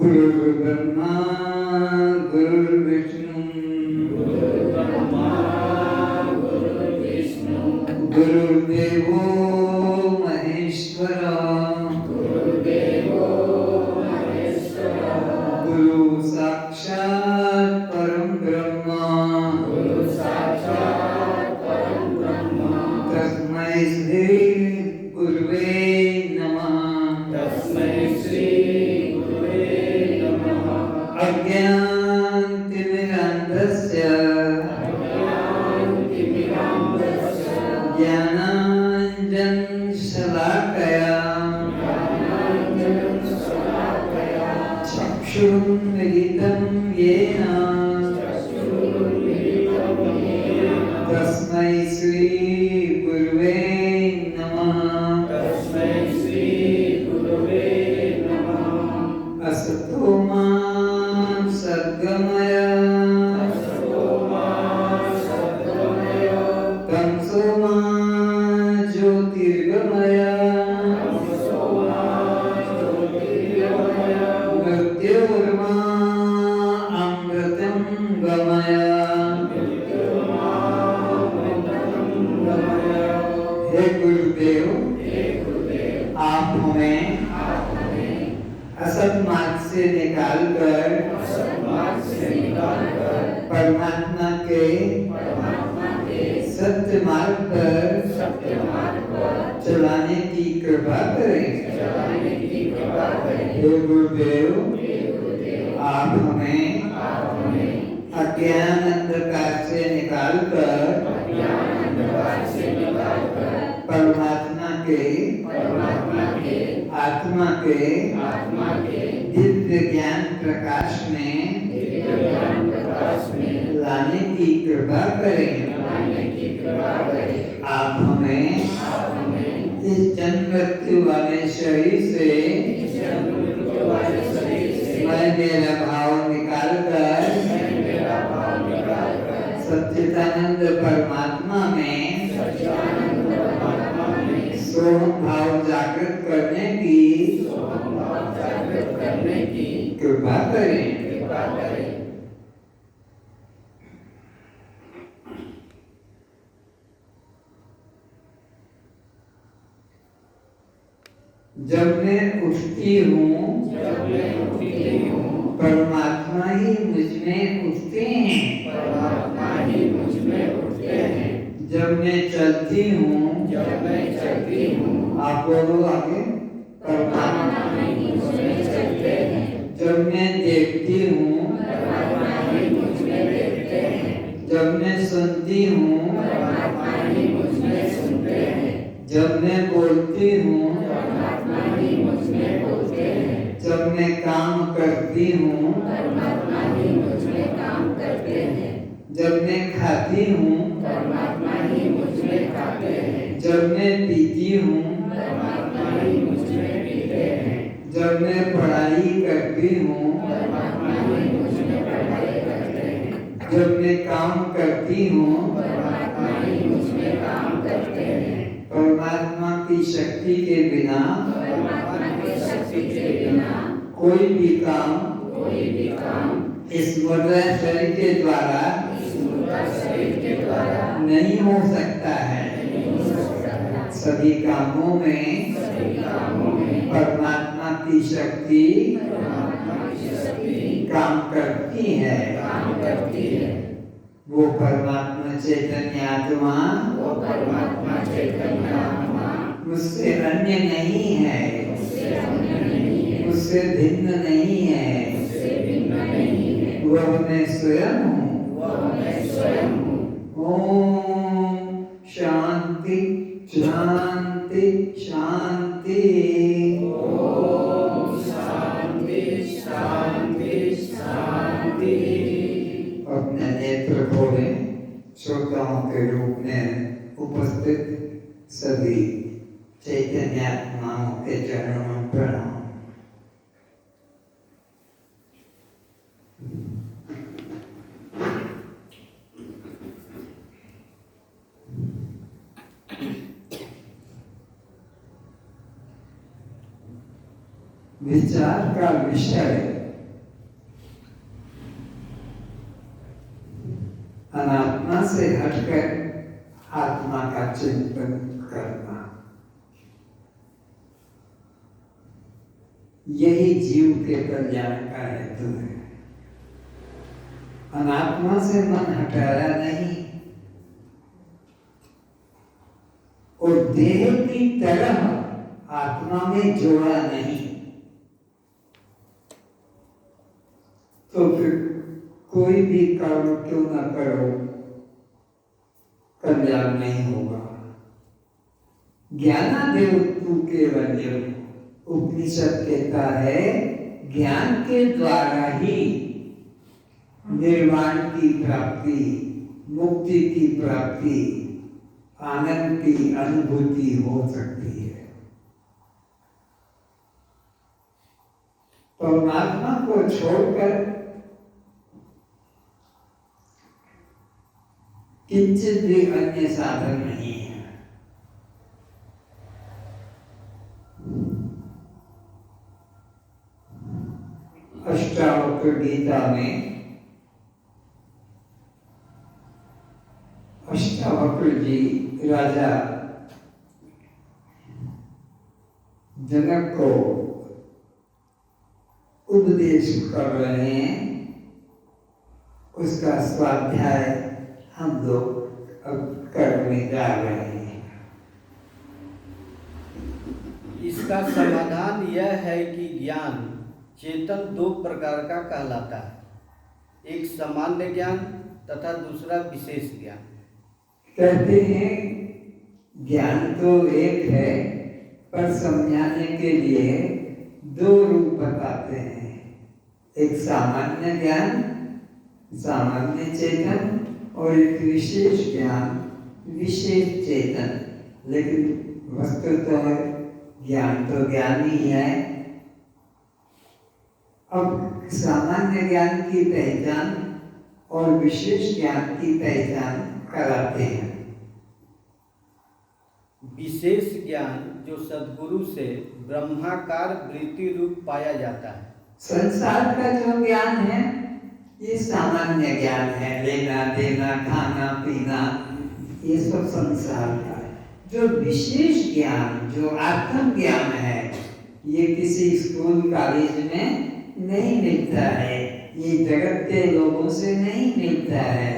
गुरुर्ब्रह्मा गुरुर्विष्णु गुरुर्देवो महेश्वरा गुरु साक्षात् परम ब्रह्मा तस्मै श्री गुरुवे अज्ञानतिमिरान्धस्य ज्ञानाञ्जनशलाकया चक्षुरुन्मिलितं येन तस्मै श्री गुरुवे नमः। असतो मा सद्गमय तमसो मा ज्योतिर्गमय मृत्योर्मा अमृतं गमय। हे गुरुदेव, आप हमें असत मार्ग से निकालकर परमात्मा के सत्य मार्ग पर चलाने की कृपा करें। हे गुरुदेव, आप हमें अज्ञान अंधकार से निकालकर परमात्मा के आत्मा के दिव्य ज्ञान प्रकाश में लाने की कृपा करें। आप हमें इस जन्म मृत्यु वाले शरीर से मैं मेरा भाव निकालकर सच्चिदानंद परमात्मा में सोहम भाव जागृत करने की कृपा करें। जब मैं उठती हूँ परमात्मा ही मुझ में उठते हैं। जब मैं चलती हूँ आप बोलो आगे, परमात्मा जब मैं देखती हूँ जब मैं सुनती हूँ जब मैं बोलती हूँ जब मैं काम करती हूँ जब मैं खाती हूँ जब मैं पीती हूँ जब मैं पढ़ाई करती हूँ जब मैं काम करती हूँ परमात्मा की शक्ति के बिना कोई भी काम इस मुद्रा शरीर के द्वारा नहीं हो सकता है। सभी कामों में परमात्मा की शक्ति काम करती है। वो परमात्मा चैतन्य आत्मा मुझसे अन्य नहीं है, मुझसे भिन्न नहीं है। वह मैं स्वयं हूँ। ओम शांति शांति शांति। अपने नेत्र खोलें। श्रोताओं के रूप में उपस्थित सभी चैतन्य आत्माओं के चरणों में प्रणाम। विचार का विषय अनात्मा से हटकर आत्मा का चिंतन करना, यही जीव के कल्याण का हेतु है। अनात्मा से मन हटाया नहीं और देह की तरह आत्मा में जोड़ा नहीं, तो फिर कोई भी कर्म क्यों न करो, कल्याण नहीं होगा। ज्ञानादेव तू केवल्य, उपनिषद कहता है ज्ञान के द्वारा ही निर्वाण की प्राप्ति, मुक्ति की प्राप्ति, आनंद की अनुभूति हो सकती है। परमात्मा को छोड़कर किंचित भी अन्य साधन नहीं है। अष्टावक्र गीता में अष्टावक्र जी राजा जनक को उपदेश कर रहे हैं, उसका स्वाध्याय हम लोग अब करने जा रहे हैं। इसका समाधान यह है कि ज्ञान चेतन दो प्रकार का कहलाता है, एक सामान्य ज्ञान तथा दूसरा विशेष ज्ञान। कहते हैं ज्ञान तो एक है, पर समझाने के लिए दो रूप बताते हैं, एक सामान्य ज्ञान, सामान्य चेतन, और एक विशेष ज्ञान, विशेष चेतन। लेकिन वस्तुतः ज्ञान तो ज्ञान ही है। अब सामान्य ज्ञान की पहचान और विशेष ज्ञान की पहचान कराते हैं। विशेष ज्ञान जो सद्गुरु से ब्रह्माकार वृत्ति रूप पाया जाता है। संसार का जो ज्ञान है ये सामान्य ज्ञान है, लेना देना, खाना पीना, ये सब संसार का है। जो विशेष ज्ञान, जो आत्म ज्ञान है, ये किसी स्कूल कॉलेज में नहीं मिलता है, ये जगत के लोगों से नहीं मिलता है।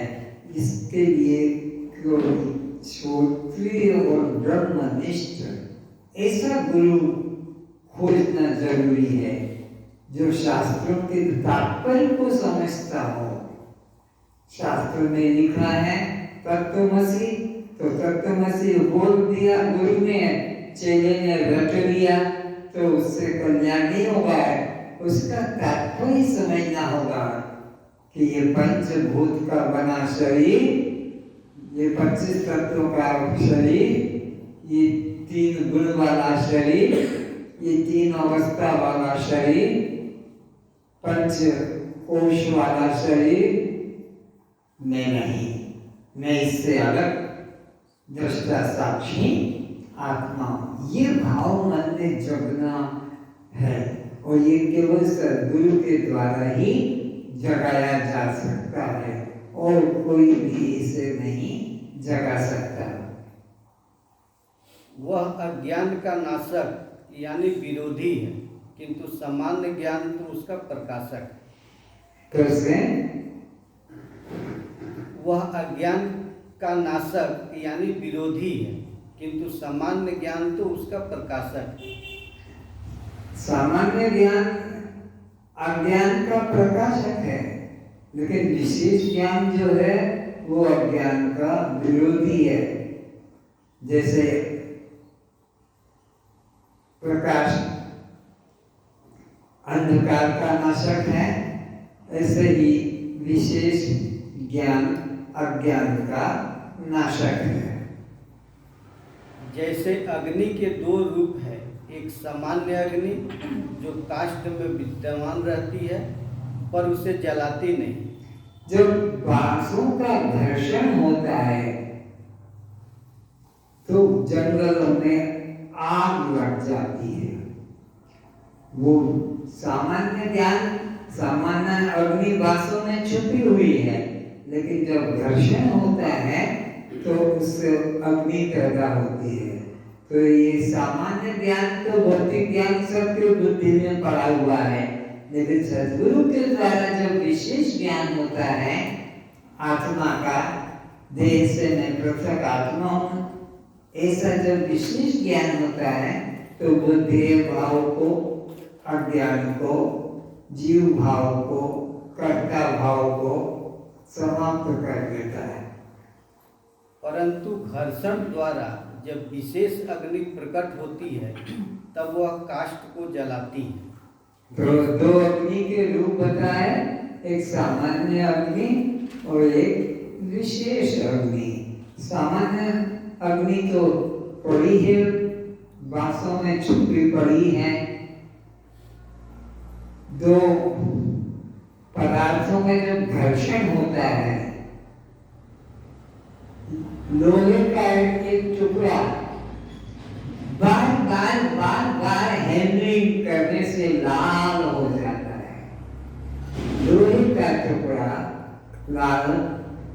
इसके लिए कोई श्रोत्रिय और ब्रह्मनिष्ठ ऐसा गुरु खोजना जरूरी है, जो शास्त्रों के तात्पर्य को समझता हो। शास्त्र में लिखा है तत्वमसि, तो तत्वमसि बोल दिया गुरु ने, चेले ने रट लिया, तो उससे कल्याण नहीं होगा। उसका तात्पर्य समझना होगा कि ये पंचभूत का बना शरीर, ये 25 तत्वों का शरीर, ये 3 गुण वाला शरीर, ये 3 अवस्था वाला शरीर, 5 कोश वाला शरीर मैं नहीं, मैं इससे अलग दृष्टा साक्षी आत्मा। ये भाव मन में जगना है और ये केवल सद्गुरु के द्वारा ही जगाया जा सकता है और कोई भी इसे नहीं जगा सकता। वह अज्ञान का नाशक यानी विरोधी है, किंतु सामान्य ज्ञान तो उसका प्रकाशक है। कैसे? वह अज्ञान का नाशक यानी विरोधी है, किंतु सामान्य ज्ञान तो उसका प्रकाशक है। सामान्य ज्ञान अज्ञान का प्रकाशक है, लेकिन विशेष ज्ञान जो है वो अज्ञान का विरोधी है। जैसे प्रकाश अंधकार का नाशक है, ऐसे ही विशेष ज्ञान अज्ञान का नाशक है। जैसे अग्नि के 2 रूप है, एक सामान्य अग्नि जो काष्ठ में विद्यमान रहती है पर उसे जलाती नहीं। जब बांसों का घर्षण होता है तो जंगलों में आग लग जाती है। वो सामान्य ज्ञान, सामान्य अग्नि बांसों में छुपी हुई है, लेकिन जब घर्षण होता है तो उससे अग्नि पैदा होती है। तो ये सामान्य ज्ञान तो भौतिक ज्ञान सबके बुद्धि में पड़ा हुआ है, लेकिन सद्गुरु के द्वारा जब विशेष ज्ञान होता है आत्मा का, देह से मैं पृथक आत्मा हूँ, ऐसा जब विशेष ज्ञान होता है तो वो देह भाव को, अज्ञान को, जीव भाव को, कर्ता भाव को समाप्त कर देता है। परंतु घर्षण द्वारा जब विशेष अग्नि प्रकट होती है तब वह काष्ठ को जलाती है। तो दो अग्नि के रूप बताए, एक सामान्य अग्नि और एक विशेष अग्नि। सामान्य अग्नि तो पड़ी है, बांसों में छुपी पड़ी है। दो पदार्थों में जब घर्षण होता है, लोहे का एक टुकड़ा बार हैमरिंग करने से लाल हो जाता है, लोहे का टुकड़ा लाल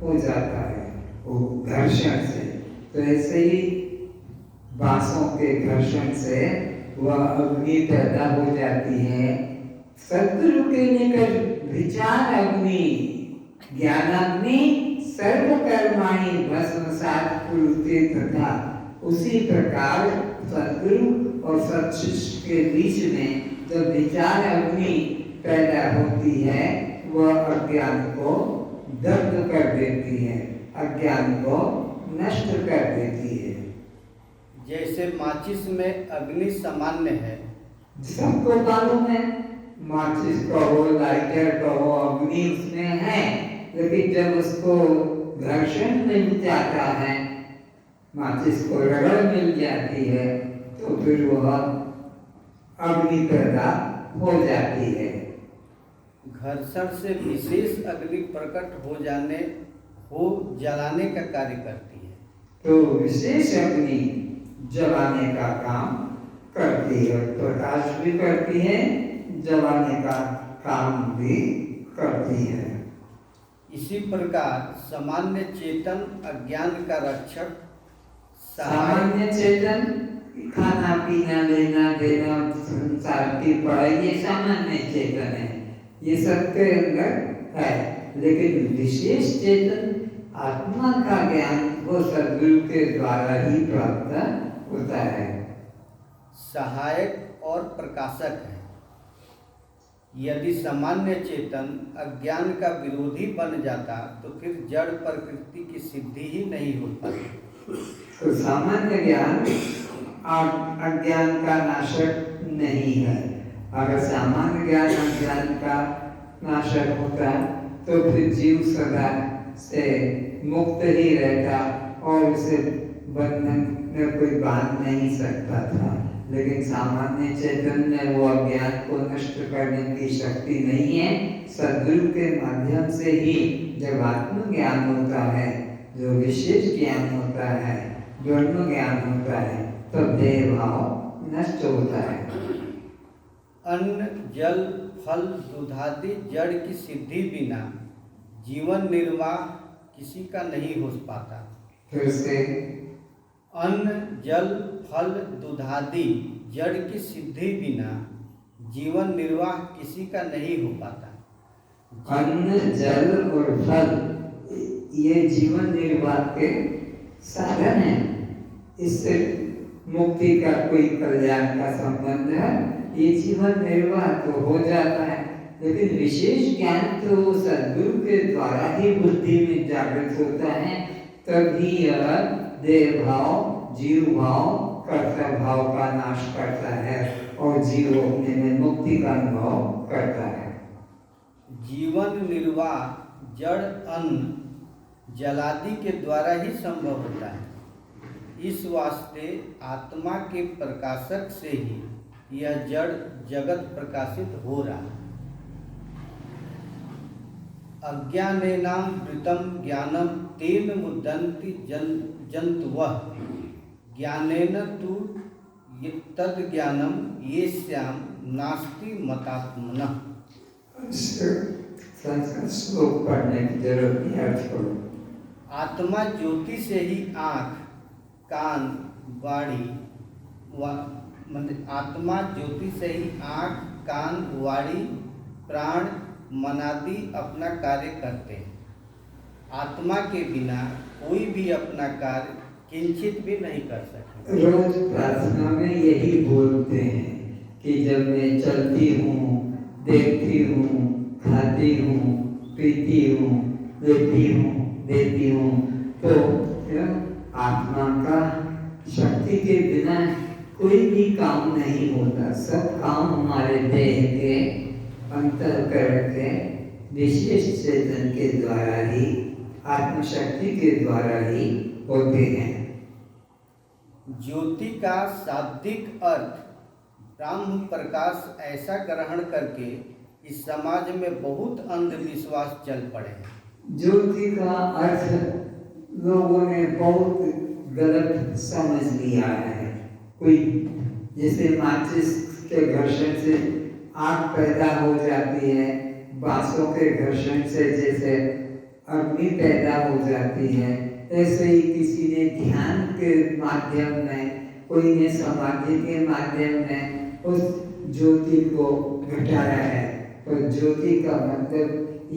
हो जाता है वो घर्षण से। तो ऐसे ही बांसों के घर्षण से वह अग्नि पैदा हो जाती है। सद्गुरु के निकट विचार अग्नि, ज्ञानाग्नि सर्वकर्माणि भस्मसात् कुरुते तथा, उसी प्रकार सद्गुरु और सत्शिष्य के बीच में जब विचार अग्नि पैदा होती है वह अज्ञान को दग्ध कर देती है, अज्ञान को नष्ट कर देती है। जैसे माचिस में अग्नि सामान्य है, सबको मालूम है, माचिस कहो, लाइटर कहो, अग्नि उसमें है, लेकिन जब उसको घर्षण मिल जाता है, माचिस को रगड़ मिल जाती है, तो फिर वह अग्नि पैदा हो जाती है। घर्षण से विशेष अग्नि प्रकट हो जलाने का कार्य करती है। तो विशेष अग्नि जलाने का काम करती है, प्रकाश भी करती है, जलाने का काम भी करती है। इसी प्रकार सामान्य चेतन अज्ञान का रक्षक, सामान्य चेतन खाना पीना लेना देना संसार की पढ़ाई, ये सामान्य चेतन है, ये सबके अंदर है। लेकिन विशेष चेतन आत्मा का ज्ञान वो सद्गुरु के द्वारा ही प्राप्त होता है। सहायक और प्रकाशक है। यदि सामान्य चेतन अज्ञान का विरोधी बन जाता तो फिर जड़ प्रकृति की सिद्धि ही नहीं हो पाती। तो सामान्य ज्ञान अज्ञान का नाशक नहीं है। अगर सामान्य ज्ञान अज्ञान का नाशक होता तो फिर जीव सदा से मुक्त ही रहता और उसे बंधन में कोई बांध नहीं सकता था। लेकिन सामान्य चेतन में वो अज्ञान को नष्ट करने की शक्ति नहीं है। सद्गुरु के माध्यम से ही जब आत्मज्ञान होता है, जो विशेष ज्ञान होता है, ब्रह्म ज्ञान होता है, तब देह भाव नष्ट होता है। अन्न, जल, फल, दूधादि जड़ की सिद्धि बिना जीवन निर्वाह किसी का नहीं हो पाता। फिर से अन्न, जल, फल, दूधादि जड़ की सिद्धि बिना जीवन निर्वाह किसी का नहीं हो पाता। अन्न, जल और फल ये जीवन निर्वाह के साधन हैं। इससे मुक्ति का कोई कल्याण का संबंध है, ये जीवन निर्वाह तो हो जाता है। लेकिन विशेष ज्ञान तो सद्गुरु के द्वारा ही बुद्धि में जागृत होता है, तभी यह देह भाव, जीव भाव, कर्ता भाव का नाश करता है और जीव अपने में मुक्ति का अनुभव करता है। जीवन निर्वाह जड़, अन्न, जलादि के द्वारा ही संभव होता है। इस वास्ते आत्मा के प्रकाशक से ही यह जड़ जगत प्रकाशित हो रहा है। अज्ञानेनां वृतं ज्ञानं तेन मुद्दन्ति जन्तवः ज्ञानेन तु तद ज्ञानं येषां नास्ति मतात्मनः। संस्कृत श्लोक पढ़ने की जरूरत नहीं है छोड़ो। आत्मा ज्योति से ही आँख, कान, वाणी आत्मा ज्योति से ही आँख, कान, वाणी, प्राण, मनादि अपना कार्य करते हैं। आत्मा के बिना कोई भी अपना कार्य किंचित भी नहीं कर सकता। रोज प्रार्थना में यही बोलते हैं कि जब मैं चलती हूँ, देखती हूँ, खाती हूँ, पीती हूँ, लेती हूँ, देती हूँ, तो आत्मा का शक्ति के बिना कोई भी काम नहीं होता। सब काम हमारे देह के अंतःकरण के विशेष चेतन के द्वारा ही, आत्मशक्ति के द्वारा ही होते हैं। ज्योति का शाब्दिक अर्थ ब्रह्म प्रकाश ऐसा ग्रहण करके इस समाज में बहुत अंधविश्वास चल पड़े हैं। ज्योति का अर्थ लोगों ने बहुत गलत समझ लिया है। कोई जैसे माचिस के घर्षण से आग पैदा हो जाती है, बांसों के घर्षण से जैसे अग्नि पैदा हो जाती है, ऐसे ही किसी ने ध्यान के माध्यम में, कोई ने समाधि के माध्यम में उस ज्योति को घटाया है। तो ज्योति का मतलब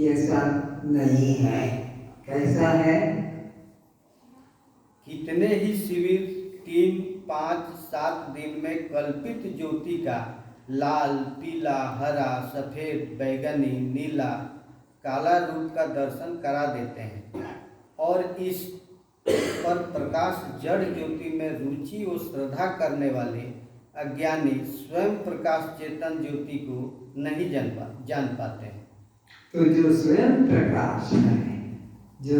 ऐसा नहीं है। कैसा है? कितने ही शिविर 3, 5, 7 दिन में कल्पित ज्योति का लाल, पीला, हरा, सफेद, बैगनी, नीला, काला रूप का दर्शन करा देते हैं और इस पर प्रकाश जड़ ज्योति में रुचि और श्रद्धा करने वाले अज्ञानी स्वयं प्रकाश चेतन ज्योति को नहीं जान पाते हैं। तो जो स्वयं प्रकाश है, जो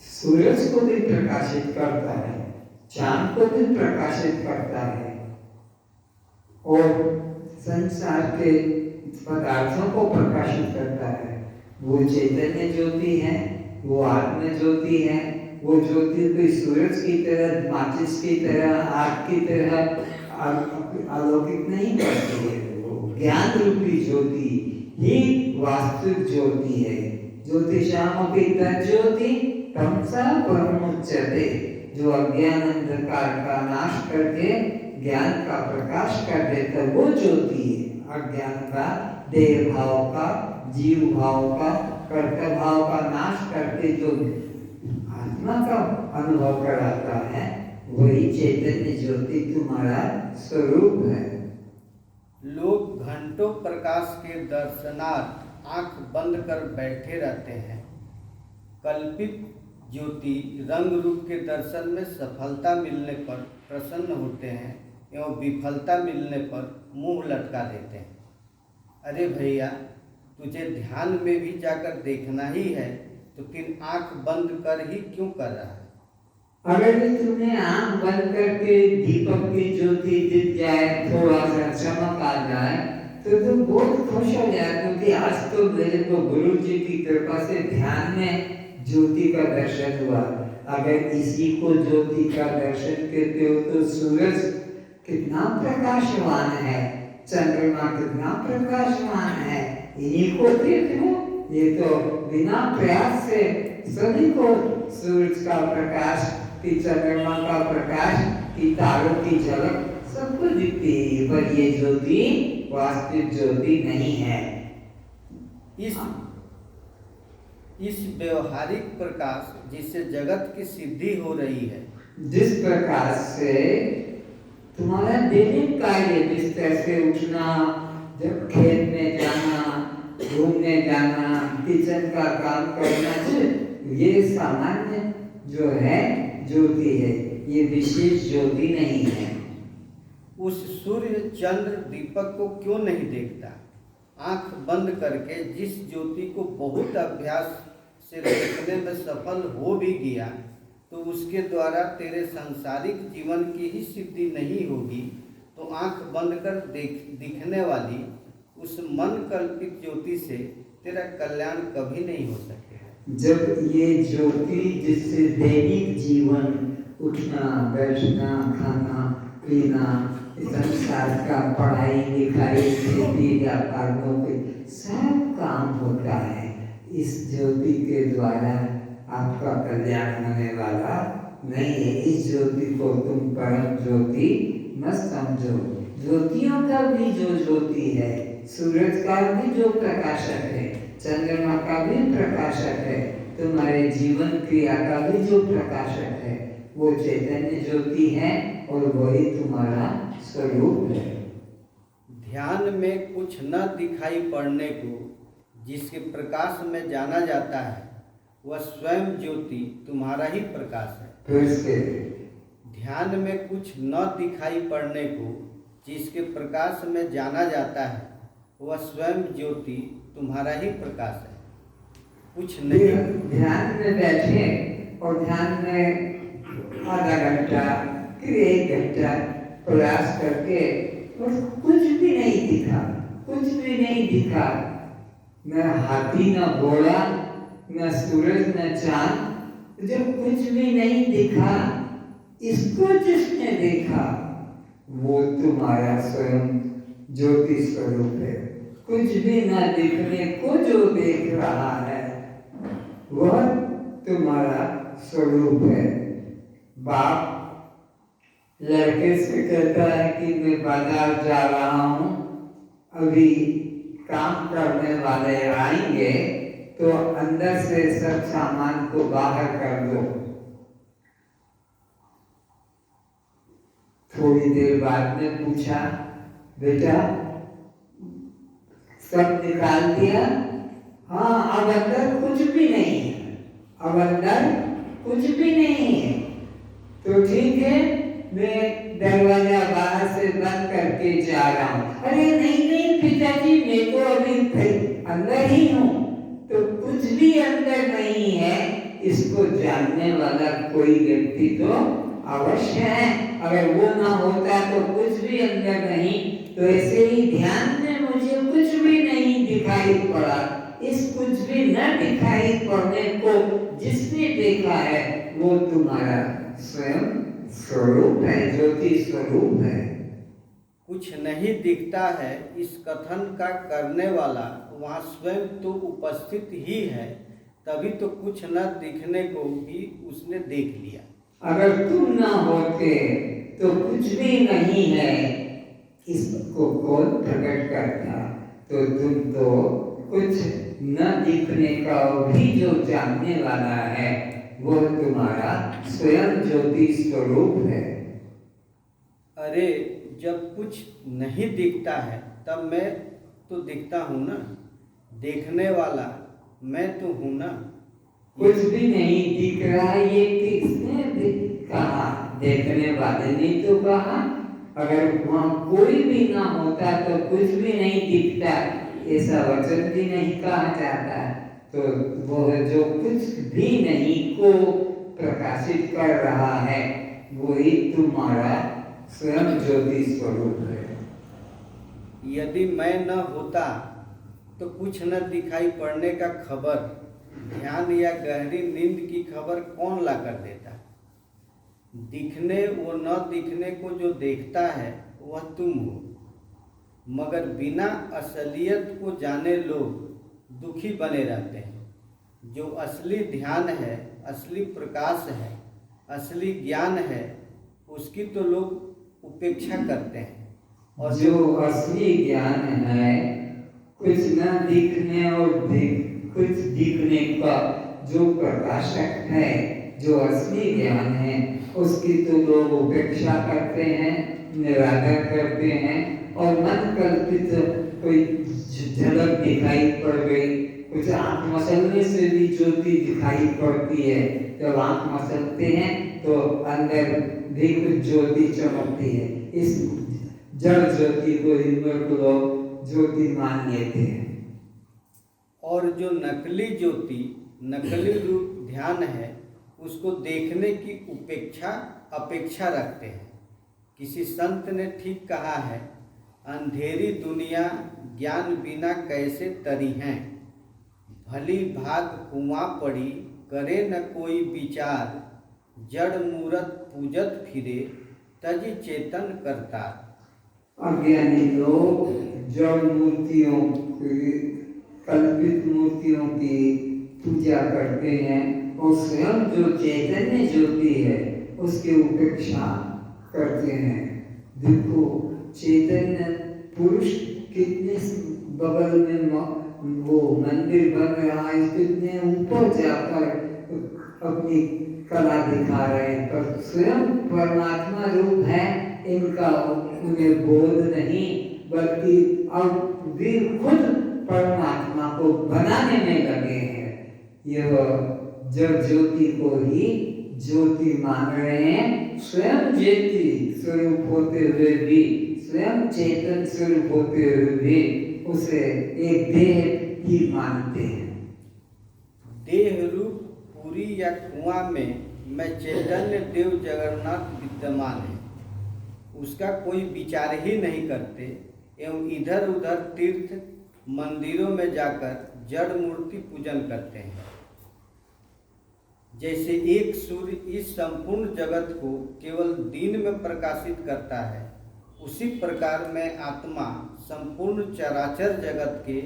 सूरज को भी प्रकाशित करता है, चांद को भी प्रकाशित करता है और संसार के पदार्थों को प्रकाशित करता है, वो चैतन्य ज्योति है, वो आत्म ज्योति है। वो ज्योति कोई सूरज की तरह, माचिस की तरह, आग की तरह अलौकिक नहीं करती है। वो ज्ञान रूपी ज्योति ही वास्तविक ज्योति है। ज्योतिषामपि तज्ज्योति तमसा परमुच्यते। जो अज्ञान अंधकार का नाश करके ज्ञान का प्रकाश कर देता वो ज्योति है। अज्ञान का, देह भाव का, जीव भाव का, कर्तव्य भाव का नाश करके जो आत्मा का अनुभव कराता है, वही चैतन्य ज्योति तुम्हारा स्वरूप है। लोग घंटों प्रकाश के दर्शनार्थ आंख बंद कर बैठे रहते हैं। कल्पित ज्योति रंग रूप के दर्शन में सफलता मिलने पर प्रसन्न होते हैं एवं विफलता मिलने पर मुंह लटका देते हैं। अरे भैया, तुझे ध्यान में भी जाकर देखना ही है तो फिर आंख बंद कर ही क्यों कर रहा है? अगर तुम्हें आंख बंद करके दीपक की ज्योति दिख जाए, थोड़ा सा चमक आ जाए, तो तुम बहुत खुश हो जाए, क्योंकि आज तो मेरे को गुरु जी की कृपा से ध्यान में ज्योति का दर्शन हुआ। अगर इसी को ज्योति का दर्शन करते हो तो सूरज कितना प्रकाशवान है, चंद्रमा कितना प्रकाशवान है, इन्हीं को देखो। ये तो बिना प्रयास से सभी को सूरज का प्रकाश, कि चंद्रमा का प्रकाश, कि तारों की झलक सबको दिखती है, पर ये ज्योति वास्तविक ज्योति नहीं है। इस व्यवहारिक प्रकाश जिससे जगत की सिद्धि हो रही है, जिस प्रकाश से तुम्हारा दैनिक कार्य, बिस्तर से उठना, जब खेत में जाना, घूमने जाना, किचन का काम करना, ये सामान्य जो है ज्योति है, ये विशेष ज्योति नहीं है। उस सूर्य, चंद्र, दीपक को क्यों नहीं देखता? आंख बंद करके जिस ज्योति को बहुत अभ्यास से देखने में सफल हो भी गया, तो उसके द्वारा तेरे सांसारिक जीवन की ही सिद्धि नहीं होगी, तो आंख बंद कर दिखने वाली उस मन कल्पित ज्योति से तेरा कल्याण कभी नहीं हो सकेगा। जब ये ज्योति जिससे दैनिक जीवन, उठना, बैठना, खाना, पीना, संसार का, पढ़ाई लिखाई, खेती, व्यापार, नौकरी, सब काम होता है। इस ज्योति के द्वारा आपका कल्याण होने वाला नहीं है। इस ज्योति को तुम परम ज्योति मत समझो। ज्योतियों का भी जो ज्योति है, सूरज का भी जो प्रकाशक है, चंद्रमा का भी प्रकाशक है, तुम्हारे जीवन क्रिया का भी जो प्रकाशक है, वो चैतन्य ज्योति है और वही तुम्हारा स्वरूप है। ध्यान में कुछ न दिखाई पड़ने को जिसके प्रकाश में जाना जाता है, वह स्वयं ज्योति तुम्हारा ही प्रकाश है। फिर से ध्यान में कुछ न दिखाई पड़ने को जिसके प्रकाश में जाना जाता है, वह स्वयं ज्योति तुम्हारा ही प्रकाश है। कुछ नहीं। ध्यान में बैठे और ध्यान में आधा घंटा फिर 1 घंटा प्रयास करके और कुछ भी नहीं दिखा, कुछ भी नहीं दिखा, न हाथी न घोड़ा न सूरज न चांद, जब कुछ भी नहीं दिखा, इसको जिसने देखा वो तुम्हारा स्वयं ज्योति स्वरूप है। कुछ भी न दिखने को जो देख रहा है वह तुम्हारा स्वरूप है। बाप लड़के से कहता है कि मैं बाजार जा रहा हूँ, अभी काम करने वाले आएंगे तो अंदर से सब सामान को बाहर कर दो। थोड़ी देर बाद में पूछा, बेटा सब निकाल दिया? हाँ, अब अंदर कुछ भी नहीं है, अब अंदर कुछ भी नहीं है। तो ठीक है, मैं दरवाजा बाहर से बंद करके जा रहा हूँ। अरे नहीं नहीं पिताजी, मैं तो अभी अंदर ही हूँ। तो कुछ भी अंदर नहीं है, इसको जानने वाला कोई व्यक्ति तो अवश्य है। अगर वो ना होता तो कुछ भी अंदर नहीं। तो ऐसे ही ध्यान में मुझे कुछ भी नहीं दिखाई पड़ा। इस कुछ भी न दिखाई पड़ने को जिसने देखा है वो तुम्हारा स्वयं स्वरूप है, ज्योति स्वरूप है। कुछ नहीं दिखता है, इस कथन का करने वाला वहाँ स्वयं तो उपस्थित ही है, तभी तो कुछ न दिखने को भी उसने देख लिया। अगर तुम ना होते तो कुछ भी नहीं है, इसको कौन प्रकट करता? तो तुम तो कुछ न दिखने का भी जो जानने वाला है वो तुम्हारा स्वयं ज्योति स्वरूप है। अरे जब कुछ नहीं दिखता है तब मैं तो दिखता हूँ ना, देखने वाला मैं तो हूँ ना। कुछ भी नहीं दिख रहा, ये किसने कहा? देखने वाले ने तो कहा। अगर वहाँ कोई भी ना होता तो कुछ भी नहीं दिखता, ऐसा वचन भी नहीं कहा जाता। तो वो जो कुछ भी नहीं को प्रकाशित कर रहा है वही तुम्हारा स्वयं ज्योति स्वरूप है। यदि मैं न होता तो कुछ न दिखाई पड़ने का खबर, ध्यान या गहरी नींद की खबर कौन ला कर देता? दिखने वो न दिखने को जो देखता है वह तुम हो, मगर बिना असलियत को जाने लोग दुखी बने रहते हैं। जो असली ध्यान है, असली प्रकाश है, असली ज्ञान है, उसकी तो लोग उपेक्षा करते हैं। और जो असली ज्ञान है, कुछ न दिखने और कुछ दिखने का जो प्रकाशक है, जो असली ज्ञान है, उसकी तो लोग उपेक्षा करते हैं, निरादर करते हैं। और मन कल्पित कोई झलक दिखाई पड़ गई, कुछ आंख मसलने से भी ज्योति दिखाई पड़ती है। जब आंख मसलते हैं तो अंदर भी कुछ ज्योति चमकती है। इस जड़ ज्योति को हिंदू लोग ज्योति मान लेते हैं। और जो नकली ज्योति, नकली रूप ध्यान है, उसको देखने की अपेक्षा रखते हैं। किसी संत ने ठीक कहा है, अंधेरी दुनिया ज्ञान बिना कैसे तरी हैं, भली भाग कुआं पड़ी करे न कोई विचार, जड़ मूरत पूजत फिरे तज चेतन करता। अज्ञानी लोग जड़ मूर्तियों कल्पित मूर्तियों की पूजा करते हैं और स्वयं जो चैतन्य ज्योति है उसकी उपेक्षा करते हैं। देखो चैतन्य पुरुष कितने बगल में वो मंदिर बन रहा है, कितने ऊपर जाकर अपनी कला दिखा रहे हैं, पर स्वयं परमात्मा रूप है, इनका उन्हें बोध नहीं, बल्कि अब वे खुद परमात्मा को बनाने में लगे हैं। यह जड़ ज्योति को ही ज्योति मान रहे हैं, स्वयं ज्योति स्वरूप होते हुए भी, स्वयं चेतन स्वरूप होते हुए भी उसे एक देह ही मानते हैं। देह रूप पुरी या कुआं में मैं चैतन्य देव जगन्नाथ विद्यमान है, उसका कोई विचार ही नहीं करते एवं इधर उधर तीर्थ मंदिरों में जाकर जड़ मूर्ति पूजन करते हैं। जैसे एक सूर्य इस संपूर्ण जगत को केवल दिन में प्रकाशित करता है, उसी प्रकार मैं आत्मा संपूर्ण चराचर जगत के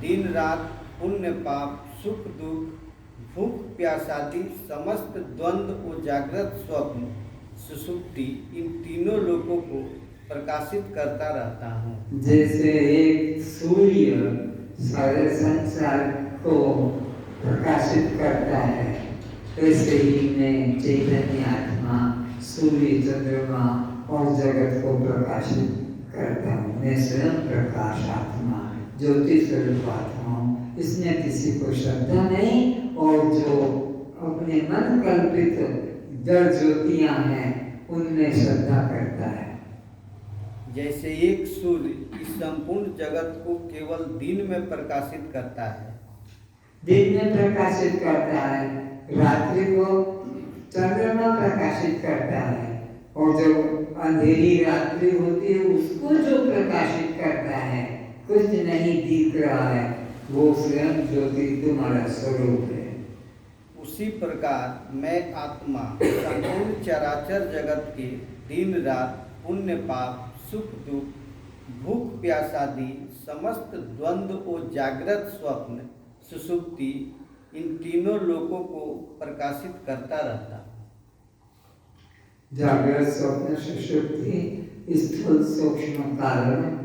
दिन रात पुण्य पाप सुख दुख भूख प्यास आदि समस्त द्वंद्व और जागृत स्वप्न सुषुप्ति इन तीनों लोकों को प्रकाशित करता रहता हूँ। जैसे एक सूर्य सारे संसार को प्रकाशित करता है, वैसे ही मैं चैतन्य आत्मा सूर्य चंद्रमा और जगत को प्रकाशित करता हूँ। मैं स्वयं प्रकाश आत्मा ज्योति स्वरूप आत्मा हूँ। इसमें किसी को श्रद्धा नहीं, और जो अपने मन कल्पित जड़ ज्योतियाँ हैं उनमें श्रद्धा करता है। जैसे एक सूर्य इस संपूर्ण जगत को केवल दिन में प्रकाशित करता है, दिन में प्रकाशित करता है, रात्रि को चंद्रमा प्रकाशित करता है, और जब अंधेरी रात्रि होती है उसको जो प्रकाशित करता है, कुछ नहीं दिख रहा है, वो स्वयं ज्योति तुम्हारा स्वरूप है। उसी प्रकार मैं आत्मा संपूर्ण चराचर जगत के दिन रात पुण्य पाप सुख दुख भूख प्यास आदि समस्त द्वंद्व और जागृत स्वप्न सुषुप्ति इन तीनों लोकों को प्रकाशित करता रहता। जागृत स्वप्न सुषुप्ति स्थूल सूक्ष्म कारण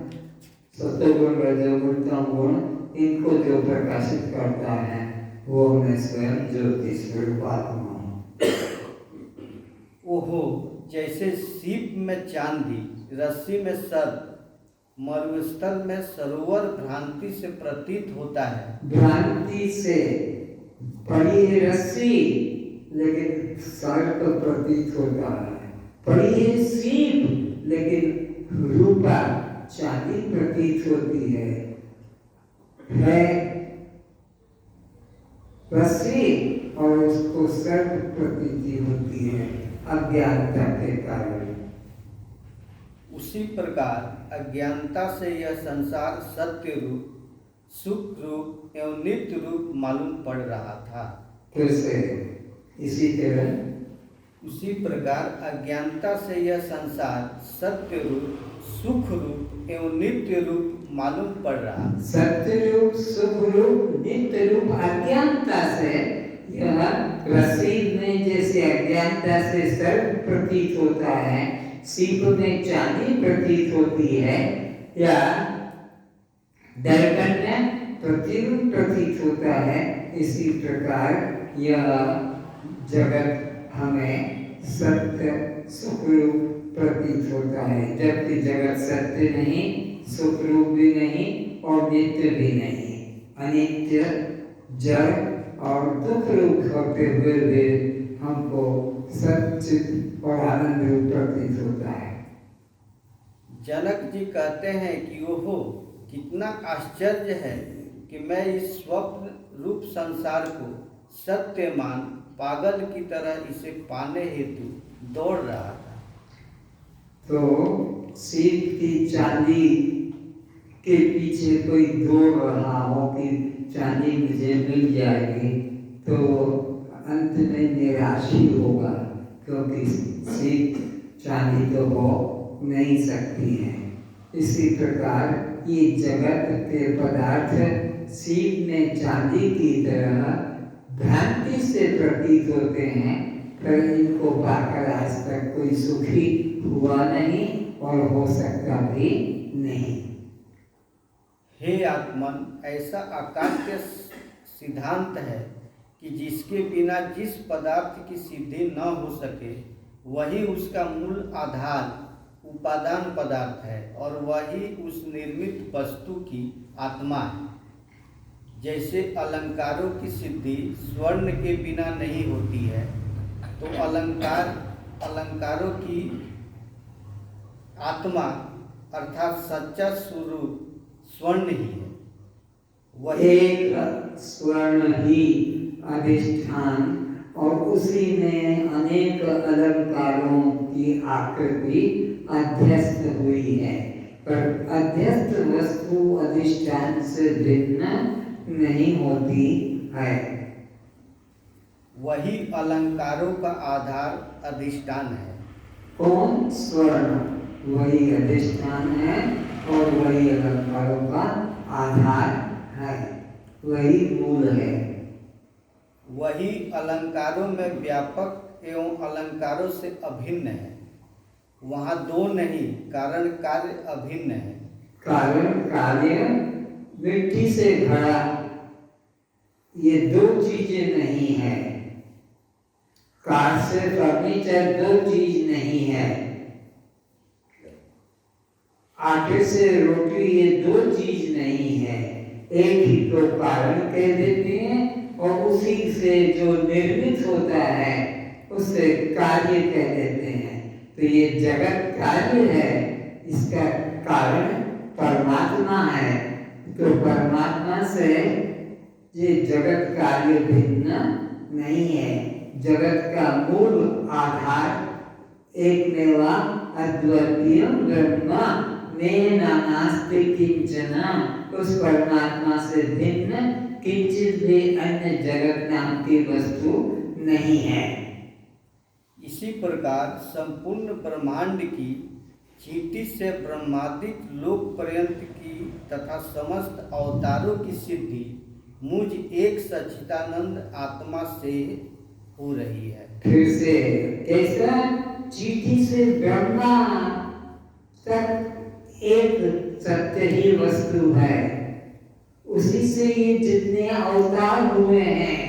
सतोगुण रजोगुण तमोगुण इनको जो प्रकाशित करता है वो मैं स्वयं ज्योति स्वरूप आत्मा हूँ। ओहो, जैसे सीप में चांदी, रस्सी में सर्प, मरुस्थल में सरोवर भ्रांति से प्रतीत होता है। भ्रांति से पड़ी है रस्सी, लेकिन सर्प प्रतीत होता है। पड़ी है सीप, लेकिन रूपा चांदी प्रतीत होती है रस्सी और उसको सर्प प्रतीति होती है अज्ञानता के कारण। उसी प्रकार अज्ञानता से यह संसार सत्य रूप सुख रूप एवं नित्य रूप मालूम पड़ रहा था। कैसे? इसी तरह उसी प्रकार अज्ञानता से यह संसार सत्य रूप सुख रूप एवं नित्य रूप मालूम पड़ रहा। सत्य रूप सुख रूप नित्य रूप अज्ञानता से यह रस्सी में जैसे अज्ञानता से सर्प प्रतीत होता है, सीप में चांदी प्रतीत होती है, या दर्पण में प्रतिरूप प्रतीत होता है, इसी प्रकार यह जगत हमें सत्य सुख रूप प्रतीत होता है, जबकि जगत सत्य नहीं, सुख रूप भी नहीं और नित्य भी नहीं, अनित्य जड़ और दुख रूप होते हुए भी हमको सच्चित और आनंद रूप प्रतीत होता है। जनक जी कहते हैं कि ओहो, कितना आश्चर्य है कि मैं इस स्वप्न रूप संसार को सत्य मान पागल की तरह इसे पाने हेतु दौड़ रहा था। तो सीप की चांदी के पीछे कोई दौड़ रहा हो कि चांदी मुझे मिल जाएगी, तो अंत में निराश ही होगा, क्योंकि सीप चांदी तो हो नहीं सकती है। इसी प्रकार ये जगत के पदार्थ सीखने चांदी की तरह भ्रांति से प्रतीत होते हैं, पर इनको पाकर आज तक कोई सुखी हुआ नहीं और हो सकता भी नहीं। हे आत्मन, ऐसा अकाट्य सिद्धांत है कि जिसके बिना जिस पदार्थ की सिद्धि न हो सके वही उसका मूल आधार उपादान पदार्थ है और वही उस निर्मित वस्तु की आत्मा है। जैसे अलंकारों की सिद्धि स्वर्ण के बिना नहीं होती है, तो अलंकारों की आत्मा अर्थात सच्चा स्वरूप स्वर्ण ही है। वही एक स्वर्ण ही अधिष्ठान और उसी में अनेक अलंकारों की आकृति अध्यस्त हुई है, पर अध्यस्त वस्तु अधिष्ठान से भिन्न नहीं होती है। वही अलंकारों का आधार अधिष्ठान है। कौन? स्वर्ण वही अधिष्ठान है और वही अलंकारों का आधार है, वही मूल है। वही अलंकारों में व्यापक एवं अलंकारों से अभिन्न है। वहाँ दो नहीं, कारण कार्य अभिन्न है। कारण कार्य मिट्टी से घड़ा, ये दो चीजें नहीं है। कार से फर्नीचर दो चीज नहीं है। आटे से रोटी ये दो चीज नहीं है। एक ही तो कारण कह देते हैं और उसी से जो निर्मित होता है उसे कार्य कह देते हैं। तो ये जगत कार्य है, इसका कारण परमात्मा है। तो परमात्मा से ये जगत कार्य भिन्न नहीं है। जगत का मूल आधार एक मेवा अद्वितीय ब्रह्मा में नास्ति किंचन, उस परमात्मा से भिन्न किंचित भी अन्य जगत नाम की वस्तु नहीं है। इसी प्रकार संपूर्ण ब्रह्मांड की चींटी से ब्रह्मादिक लोक पर्यंत की तथा समस्त अवतारों की सिद्धि मुझ एक सच्चिदानंद आत्मा से हो रही है। फिर से कैसा? चींटी से ब्रह्मा तक एक सत्य ही वस्तु है। उसी से ये जितने अवतार हुए हैं,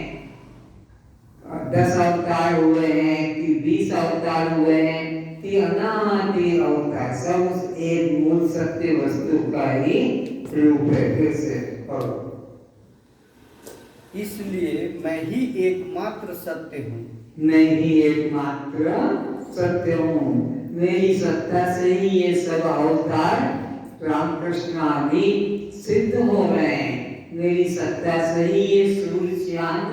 10 अवतार हुए हैं कि 20 अवतार हुए हैं कि अनादि अवतार, सब उस एक मूल सत्य वस्तु का ही रूप है। फिर से और इसलिए मैं ही एकमात्र सत्य हूँ। मैं ही एकमात्र सत्य हूँ। मेरी सत्ता से ही ये सब अवतार रामकृष्ण आदि सिद्ध हो रहे हैं। मेरी सत्ता से ही ये सूर्य चांद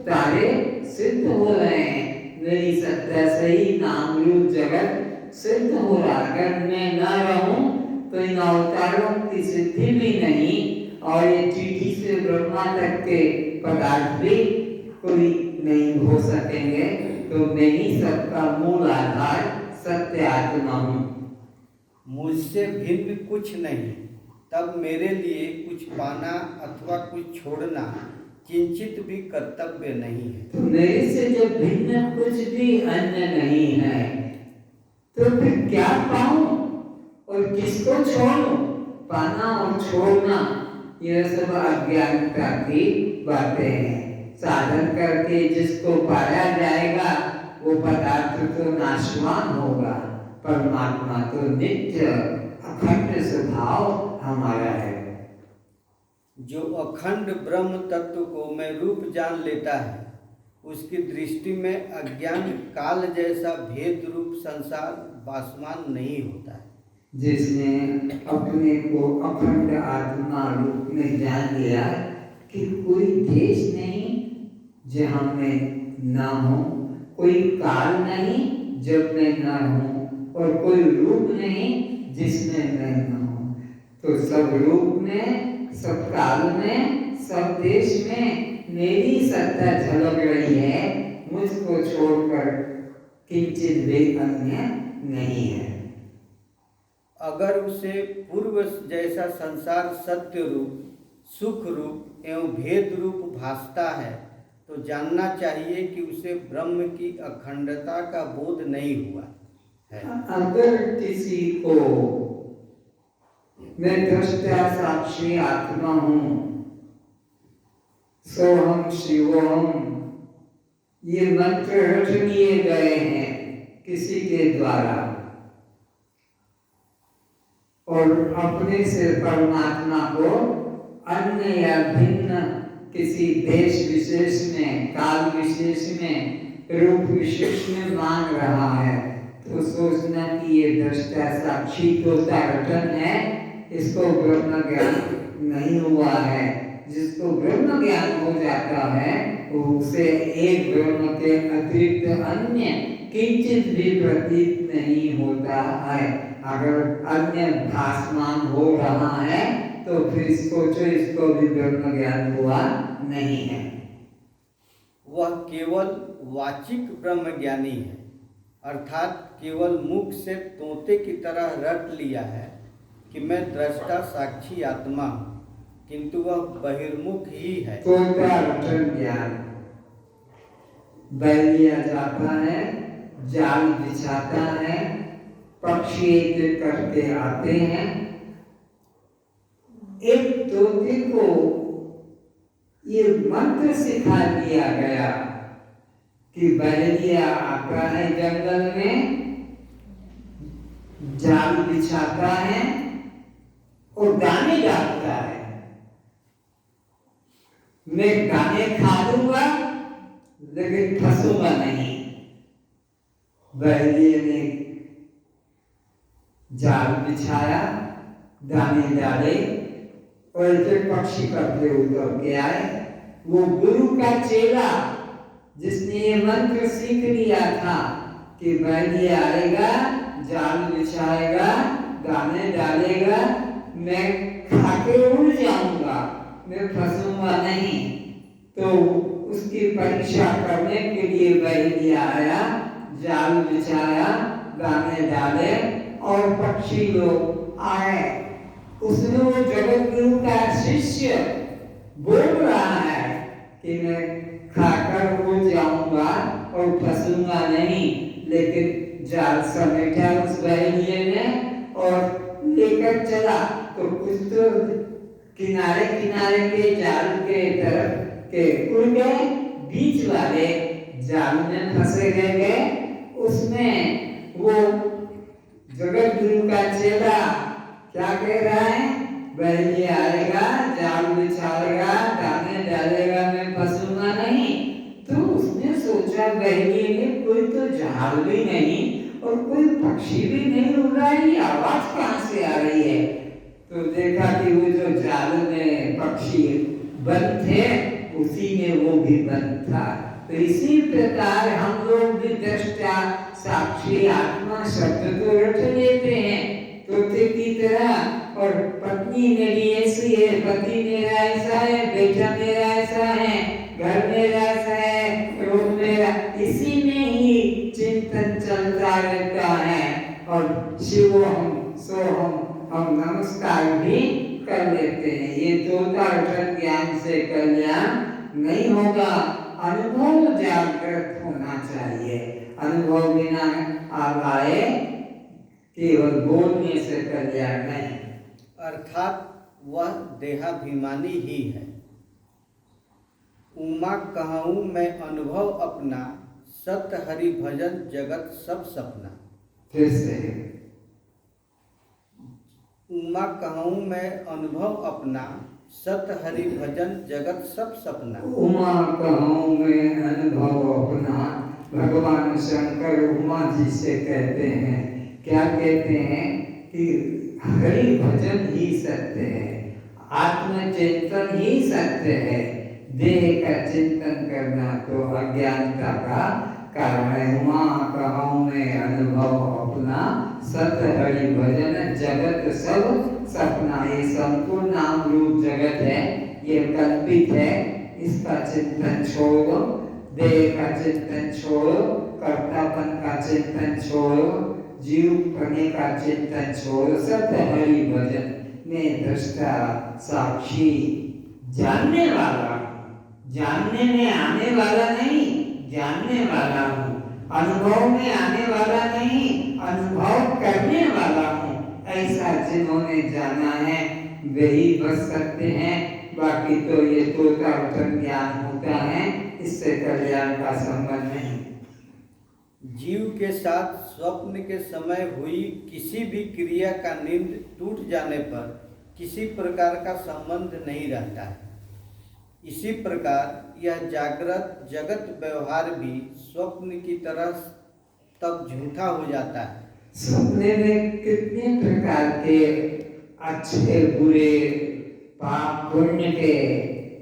तारे सिद्ध हो रहे हैं। मेरी सत्ता से ही नाम रूप जगत सिद्ध हो रहा। अगर मैं न रहूं तो इन अवतारों की सिद्धि भी नहीं और ये चींटी से ब्रह्मा तक के पदार्थ भी कोई नहीं हो सकेंगे। तो मैं ही सबका मूल आधार सत्य आत्मा हूँ। मुझसे भिन्न कुछ नहीं, तब मेरे लिए कुछ पाना अथवा कुछ छोड़ना किंचित भी कर्तव्य नहीं है। तो मेरे से जब भिन्न कुछ भी अन्य नहीं है तो फिर क्या पाऊं और किसको छोड़ूं? पाना और छोड़ना यह सब अज्ञानता की बातें हैं। साधन करके जिसको पाया जाएगा वो पदार्थ तो नाशवान होगा, परमात्मा तो नित्य अखंड स्वभाव हमारा है। जो अखंड ब्रह्म तत्व को मैं रूप जान लेता है, उसकी दृष्टि में अज्ञान काल जैसा भेद रूप संसार भासमान नहीं होता है। जिसने अपने को अखंड आत्मा रूप में जान लिया कि कोई देश नहीं जहाँ मैं न हूँ, कोई काल नहीं जब मैं न हूँ और कोई रूप नहीं जिसमें मैं न हूँ, तो सब रूप में, सब काल में, सब देश में मेरी सत्ता झलक रही है। मुझको छोड़कर किंचित भी अन्य नहीं है। अगर उसे पूर्व जैसा संसार सत्य रूप सुख रूप एवं भेद रूप भासता है तो जानना चाहिए कि उसे ब्रह्म की अखंडता का बोध नहीं हुआ है। अगर किसी को मैं दृष्टा साक्षी आत्मा हूं, सोहम शिवोहम, ये मंत्र रट लिए गए हैं किसी के द्वारा, और अपने से परमात्मा को अन्य या भिन्न किसी देश विशेष में, काल विशेष में, रूप विशेष में मान रहा है, तो सोचना कि ये दृष्टा साक्षी तोता रटन है, इसको ब्रह्म ज्ञान नहीं हुआ है। जिसको ब्रह्म ज्ञान हो जाता है उसे एक ब्रह्म के अतिरिक्त अन्य किंचित भी प्रतीत नहीं होता है। अगर अन्य भासमान हो रहा है तो फिर सोचो इसको भी ब्रह्म ज्ञान हुआ नहीं है। वह केवल वाचिक ब्रह्म ज्ञानी है, अर्थात केवल मुख से तोते की तरह रट लिया है कि मैं दृष्टा साक्षी आत्मा हूँ, किंतु वह बहिर्मुख ही है। तोता रटन ज्ञान। बैल लिया जाता है, जाल बिछाता है, पक्षी एक करके आते हैं। एक तोते को ये मंत्र सिखा दिया गया कि बैलिया आता है जंगल में, जाल बिछाता है और दाने डालता है। मैं दाने खा लूंगा लेकिन फंसूंगा नहीं। बैलिए ने जाल बिछाया, दाने डाले और एक पक्षी करते उतर के आए। वो गुरु का चेला जिसने ये मंत्र सीख लिया था कि बैलिया आएगा, जाल बिछाएगा, दाने डालेगा, मैं खाके उड़ जाऊंगा, मैं फंसूंगा नहीं। तो उसकी परीक्षा करने के लिए बैलिया आया, जाल बिछाया, दाने डाले और पक्षी लोग आए। उसमें वो जगत गुरु का शिष्य बोल रहा है कि मैं खाकर उड़ जाऊंगा और फंसूंगा नहीं, लेकिन जाल समेटा उस बैलिए ने और लेकर चला। तो कुछ तो किनारे किनारे के जाल के तरफ के उड़ गए, बीच वाले जाल में फंसे गए। उसमें वो जगत गुरु का चेला क्या कह रहा है? बैलिया आएगा, जाल बिछाएगा, दाने डालेगा, मैं फंसूंगा नहीं। तो उसने सोचा बैलिए में कोई तो जाल भी नहीं और कोई पक्षी भी नहीं उड़ रहा है, ये आवाज कहाँ से आ रही है? तो देखा कि वो जो जाल में पक्षी बंद थे उसी में वो भी बंद था। तो इसी प्रकार हम लोग भी दृष्टा साक्षी आत्मा शब्द तो रट लेते हैं तोते की तरह, और पत्नी मेरी ऐसी है, पति मेरा ऐसा है, बेटा मेरा ऐसा है, घर मेरा ऐसा है, रोड मेरा, इसी में ही चिंतन चलता रहता है। और शिवोहम सोहम हम नमस्कार भी कर लेते हैं। ये तोता रटन ज्ञान से कल्याण नहीं होगा, अनुभव जागृत होना चाहिए। अनुभव बिना आप आए केवल बोलने से कल्याण नहीं। अर्थात वह देहाभिमानी ही है। उमा कहूँ मैं अनुभव अपना, सत हरि भजन जगत सब सपना। फिर से उमा कहूँ मैं अनुभव अपना, सत हरि भजन जगत सब सपना। उमा कहूँ मैं अनुभव अपना, भगवान शंकर उमा जी से कहते हैं, क्या कहते हैं कि हरि भजन ही सत्य है, आत्मचिंतन ही सत्य है। देह का चिंतन करना तो अज्ञानता का कारण है। उमा कहूँ मैं अनुभव अपना, सत हरि भजन जगत सब सपना। ये संपूर्ण नाम रूप जगत है, ये कल्पित है, इसका चिंतन छोड़ो, देह का चिंतन छोड़ो, कर्तापन का चिंतन छोड़ो, जीव पने का चिंतन छोड़ो, सत हरि भजन में दृष्टा साक्षी जानने वाला हूँ, जानने में आने वाला नहीं, जानने वाला हूँ, अनुभव में आने वाला नहीं, अनुभव करने वाला हूँ। ऐसा जिन्होंने जाना है वही बच सकते हैं, बाकी तो ये तोता ज्ञान होता है, इससे कल्याण का संबंध नहीं। जीव के साथ स्वप्न के समय हुई किसी भी क्रिया का नींद टूट जाने पर किसी प्रकार का संबंध नहीं रहता है। इसी प्रकार यह जागृत जगत व्यवहार भी स्वप्न की तरह तब झूठा हो जाता है। सपने में कितने प्रकार के अच्छे बुरे, पाप पुण्य के,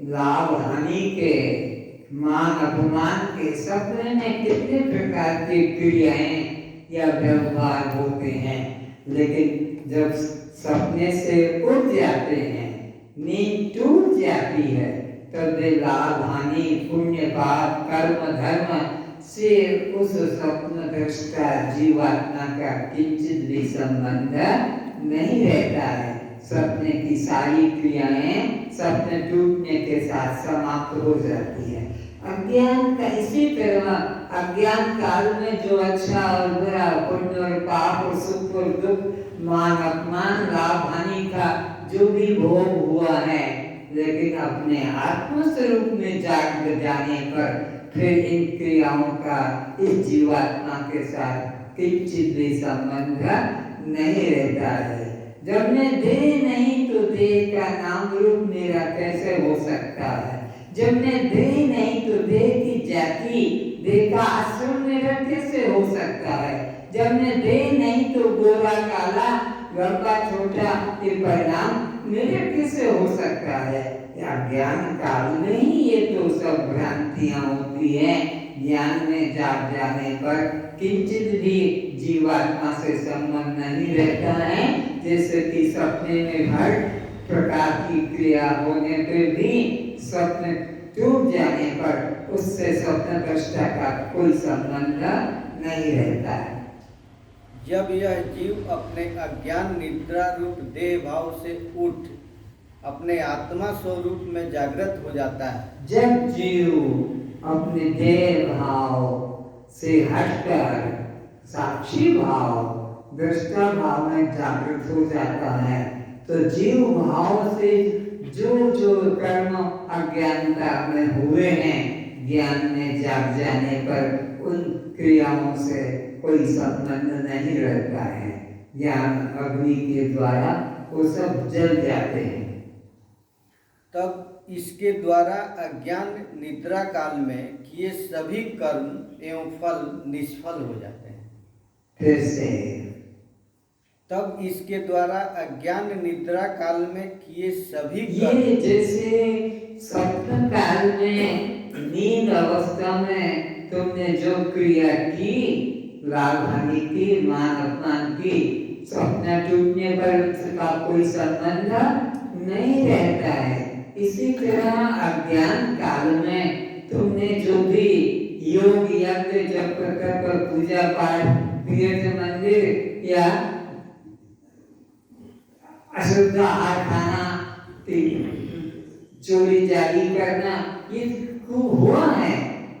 लाभ हानि के, मान अपमान के, सपने में कितने प्रकार की क्रियाएं या व्यवहार होते हैं। लेकिन जब सपने से उठ जाते हैं, नींद टूट जाती है, तब वे लाभ हानि, पुण्य पाप, कर्म धर्म से उस स्वप्न दृष्टा जीवात्मा का किंचित भी संबंध नहीं रहता है। सपने की सारी क्रियाएं सपने टूटने के साथ समाप्त हो जाती है। अज्ञान का इसी तरह अज्ञान काल में जो अच्छा और बुरा, पुण्य और पाप और सुख और दुख, मान अपमान, लाभ हानि का जो भी भोग हुआ है, लेकिन अपने आत्म स्वरूप में जाग जाने पर फिर इन क्रियाओं का इस जीवात्मा के साथ किंचित भी संबंध नहीं रहता है। जब मैं देह नहीं तो देह का नाम रूप मेरा कैसे हो सकता है। जब मैं देह नहीं तो देह की जाति, देह का आश्रम मेरा कैसे हो सकता है। जब मैं देह नहीं तो गोरा काला, लंबा छोटा, ये परिणाम मेरे कैसे हो सकता है। ज्ञान काल में ही ये तो सब भ्रांतियां होती हैं। ज्ञान में जाग जाने पर किंचित भी जीवात्मा से संबंध नहीं रहता है। जैसे कि सपने में हर प्रकार की क्रिया होने पर भी स्वप्न टूट जाने पर उससे स्वप्न दृष्टा का कोई संबंध नहीं रहता है। जब यह जीव अपने अज्ञान निद्रा रूप देह भाव से उठ अपने आत्मा स्वरूप में जागृत हो जाता है, जब जीव अपने देह भाव से हटकर साक्षी भाव, दृष्टा भाव में जागृत हो जाता है, तो जीव भाव से जो जो कर्म अज्ञानता में हुए हैं, ज्ञान में जाग जाने पर उन क्रियाओं से कोई संबंध नहीं रहता है। ज्ञान अग्नि के द्वारा वो सब जल जाते हैं। तब इसके द्वारा अज्ञान निद्रा काल में किए सभी कर्म एवं फल निष्फल हो जाते हैं। फिर से तब इसके द्वारा अज्ञान निद्रा काल में किए सभी ये जैसे स्वप्न काल में नींद अवस्था में तुमने जो क्रिया की, लाभ हानि की, मान अपमान की, स्वप्न टूटने पर उसका कोई संबंध नहीं रहता है। इसी तरह अज्ञान काल में तुमने जो भी योग यज्ञ जप तप पूजा पाठ, तीर्थ मंदिर या अशुद्ध आहार खाना, चोरी जारी करना, ये खूब हुआ है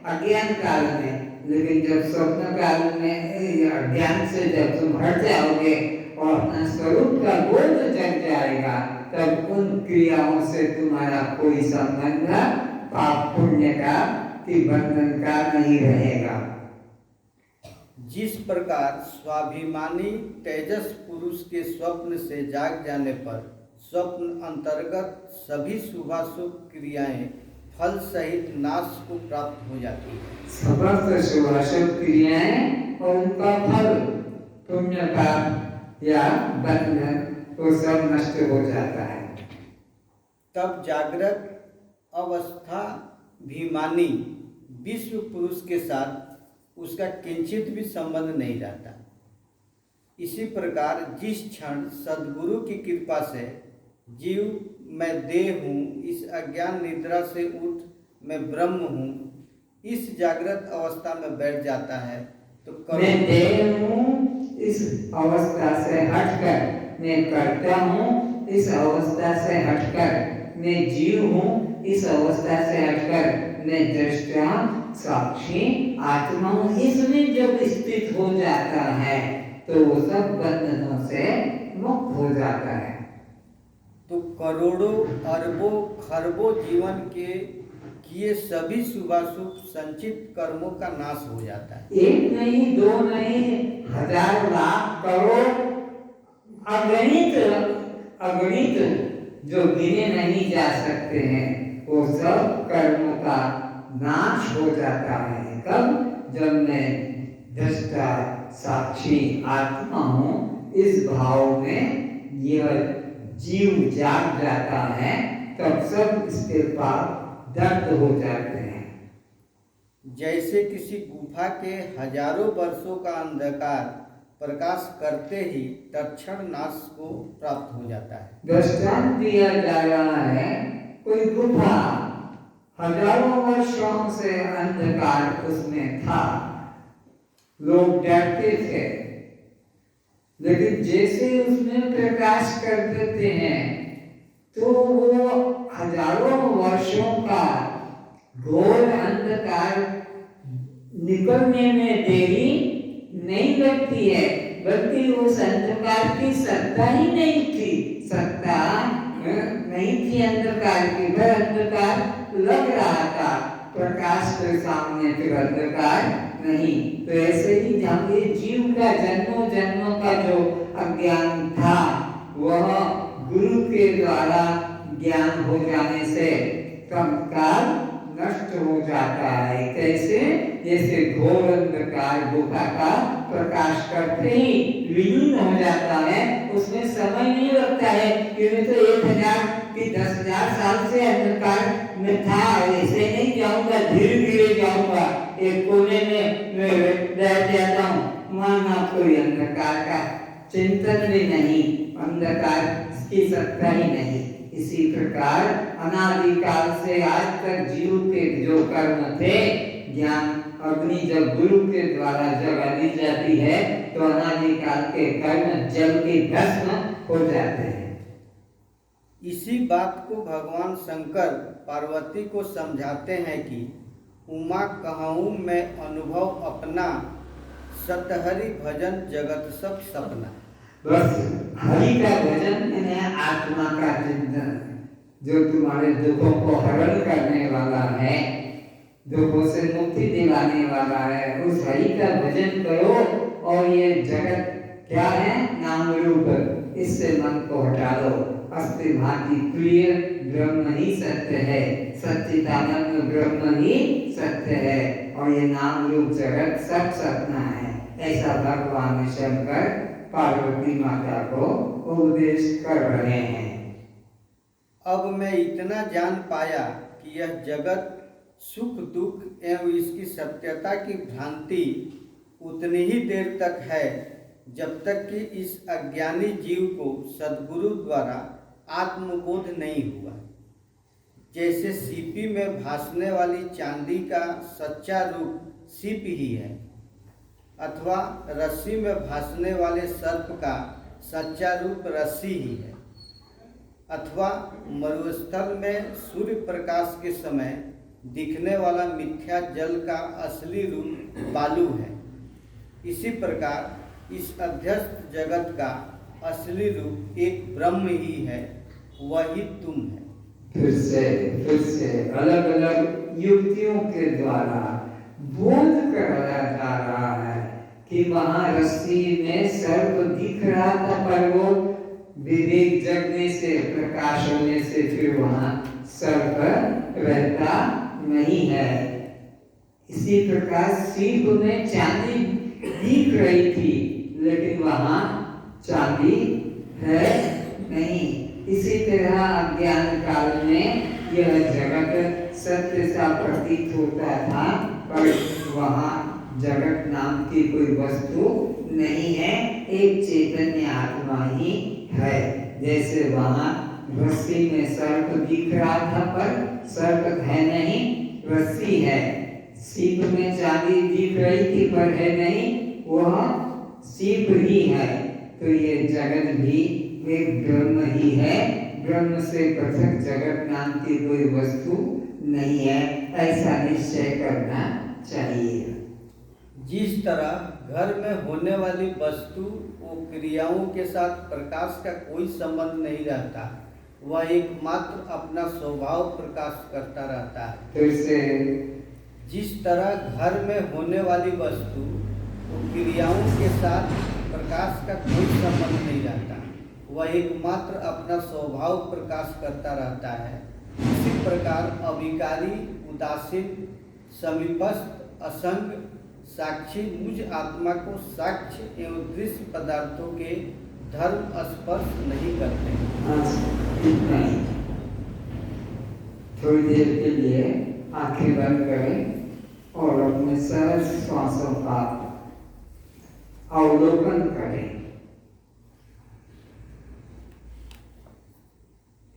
अज्ञान काल में। लेकिन जब स्वप्न काल में अज्ञान से जब तुम हट जाओगे और अपना स्वरूप का बोध जग जाएगा, तब उन क्रियाओं से तुम्हारा कोई संबंध पाप पुण्य का कि बंधन का नहीं रहेगा। जिस प्रकार स्वाभिमानी तेजस पुरुष के स्वप्न से जाग जाने पर स्वप्न अंतर्गत सभी शुभाशुभ क्रियाएं फल सहित नाश को प्राप्त हो जाती है। समस्त शुभाशुभ क्रियाएं और उनका फल, पुण्य पाप या बंधन, वो सब नष्ट हो जाता है। तब जागृत अवस्था अभिमानी विश्व पुरुष के साथ उसका किंचित भी संबंध नहीं रहता। इसी प्रकार जिस क्षण सद्गुरु की कृपा से जीव मैं देह हूँ, इस अज्ञान निद्रा से उठ मैं ब्रह्म हूँ, इस जागृत अवस्था में बैठ जाता है, तो मैं देह हूँ, इस अवस्था से हटकर मैं करता हूँ, इस अवस्था से हटकर मैं जीव हूँ, इस अवस्था से हटकर मैं दृष्टा साक्षी आत्मा हूँ, इसमें जब स्थित हो जाता है तो वो सब बंधनों से मुक्त हो जाता है। तो करोड़ों अरबों खरबों जीवन के किए सभी शुभाशुभ संचित कर्मों का नाश हो जाता है। एक नहीं, दो नहीं, हजार लाख करोड़ अगणित अगणित जो गिने नहीं जा सकते हैं, वो सब कर्मों का नाश हो जाता है। कब? जब मैं दृष्टा साक्षी आत्मा हूँ, इस भाव में यह जीव जाग जाता है, तब सब इसके पाप दर्द हो जाते हैं। जैसे किसी गुफा के हजारों वर्षों का अंधकार प्रकाश करते ही तत्क्षण नाश को प्राप्त हो जाता है। दृष्टांत दिया जा रहा है, कोई गुफा हजारों वर्षों से अंधकार उसमें था, लोग डरते थे, लेकिन जैसे उसमें प्रकाश कर देते हैं तो वो हजारों वर्षों का घोर अंधकार निकलने में देरी नहीं लगती है, बल्कि उस अंधकार की सत्ता ही नहीं थी, सत्ता नहीं थी अंधकार की, पर अंधकार लग रहा था, प्रकाश के सामने फिर अंधकार नहीं। तो ऐसे ही जब ये जीव का जन्मों जन्मों का जो अज्ञान था, वह गुरु के द्वारा ज्ञान हो जाने से तत्काल नष्ट हो जाता है। कैसे? जैसे घोर अंधकार गुफा का प्रकाश करते ही विलीन हो जाता है, उसमें समय नहीं लगता है, क्योंकि तो 1000 कि 10,000 साल से अंधकार में था, ऐसे नहीं जाऊंगा, धीरे धीरे जाऊंगा, एक कोने में मैं बैठ जाता हूँ, वहां कोई अंधकार का चिंतन भी नहीं, अंधकार की सत्ता ही नहीं। इसी प्रकार अनादिकाल से आज तक जीव के जो कर्म थे, ज्ञान अग्नि जब गुरु के द्वारा जगा दी जाती है तो अनादिकाल के कर्म जल के भस्म हो जाते हैं। इसी बात को भगवान शंकर पार्वती को समझाते हैं कि उमा कहूँ मैं अनुभव अपना, सतहरि भजन जगत सब सपना। बस हरि का भजन यानी आत्मा का चिंतन, जो तुम्हारे दुखों को हरण करने वाला है, दुखों से मुक्ति दिलाने वाला है, उस हरि का भजन करो। और ये जगत क्या है? नाम रूप, इससे मन को हटा लो। अस्ति भांति प्रिय ब्रह्म ही सत्य है, सच्चिदानंद ब्रह्म ही सत्य है, और ये नाम रूप जगत सब सपना है। ऐसा भगवान शंकर पार्वती माता को उपदेश कर रहे हैं। अब मैं इतना जान पाया कि यह जगत सुख दुख एवं इसकी सत्यता की भ्रांति उतनी ही देर तक है जब तक कि इस अज्ञानी जीव को सद्गुरु द्वारा आत्मबोध नहीं हुआ। जैसे सीपी में भासने वाली चांदी का सच्चा रूप सीप ही है, अथवा रस्सी में भासने वाले सर्प का सच्चा रूप रस्सी ही है, अथवा मरुस्थल में सूर्य प्रकाश के समय दिखने वाला मिथ्या जल का असली रूप बालू है। इसी प्रकार इस अध्यस्त जगत का असली रूप एक ब्रह्म ही है, वही तुम है। फिर से अलग अलग युक्तियों के द्वारा बोध कराया जा रहा है कि वहां रस्सी में सर्प दिख रहा था, पर वो विवेक जगने से, प्रकाश होने से फिर वहां सर्प रहता नहीं है। इसी प्रकार सीप में चांदी दिख रही थी, लेकिन वहां चांदी है नहीं। इसी तरह अज्ञान काल में यह जगत सत्य सा प्रतीत होता था, पर वहां जगत नाम की कोई वस्तु नहीं है, एक चैतन्य आत्मा ही है। जैसे वहां रस्सी में सर्प दिख रहा था, पर सर्प है नहीं, रस्सी है। सीप में चांदी दिख रही थी, पर है नहीं, वह सीप ही है। तो ये जगत भी एक ब्रह्म ही है, ब्रह्म से पृथक जगत नाम की कोई वस्तु नहीं है, ऐसा निश्चय करना चाहिए। जिस तरह घर में होने वाली वस्तु व क्रियाओं के साथ प्रकाश का कोई संबंध नहीं रहता, वह एकमात्र अपना स्वभाव प्रकाश करता रहता है। फिर से, जिस तरह घर में होने वाली वस्तु व क्रियाओं के साथ प्रकाश का कोई संबंध नहीं रहता, वह एकमात्र अपना स्वभाव प्रकाश करता रहता है, इसी प्रकार अविकारी, उदासीन, समीपस्थ, असंग साक्षी मुझ आत्मा को साक्ष्य एवं दृश्य पदार्थों के धर्म स्पर्श नहीं करते। इतना ही। थोड़ी देर के लिए आंखें बंद करें और अपने सरल श्वासों का अवलोकन करें।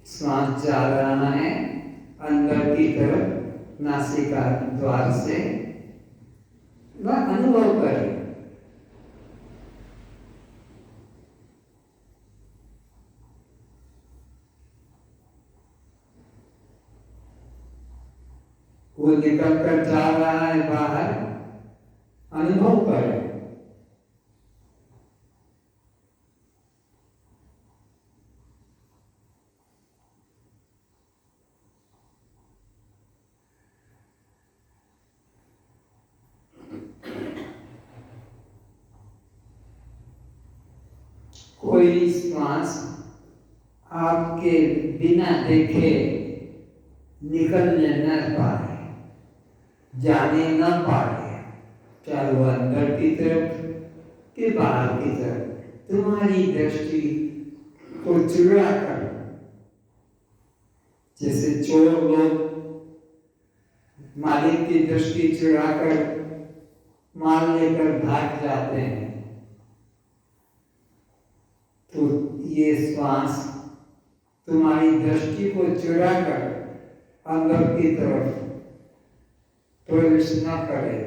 श्वास जा रहा है अंदर की तरफ नासिका द्वार से, वह अनुभव करें। वो निकल कर जा रहा है बाहर, अनुभव करें। कोई श्वास आपके बिना देखे निकलने न पाए, जाने न पाए, चाहे वो अंदर की तरफ कि बाहर की तरफ, तुम्हारी दृष्टि को चुरा कर, जैसे चोर लोग मालिक की दृष्टि चुरा कर माल लेकर भाग जाते हैं, तो ये श्वास तुम्हारी दृष्टि को चुरा कर अंदर की तरफ प्रवेश न करे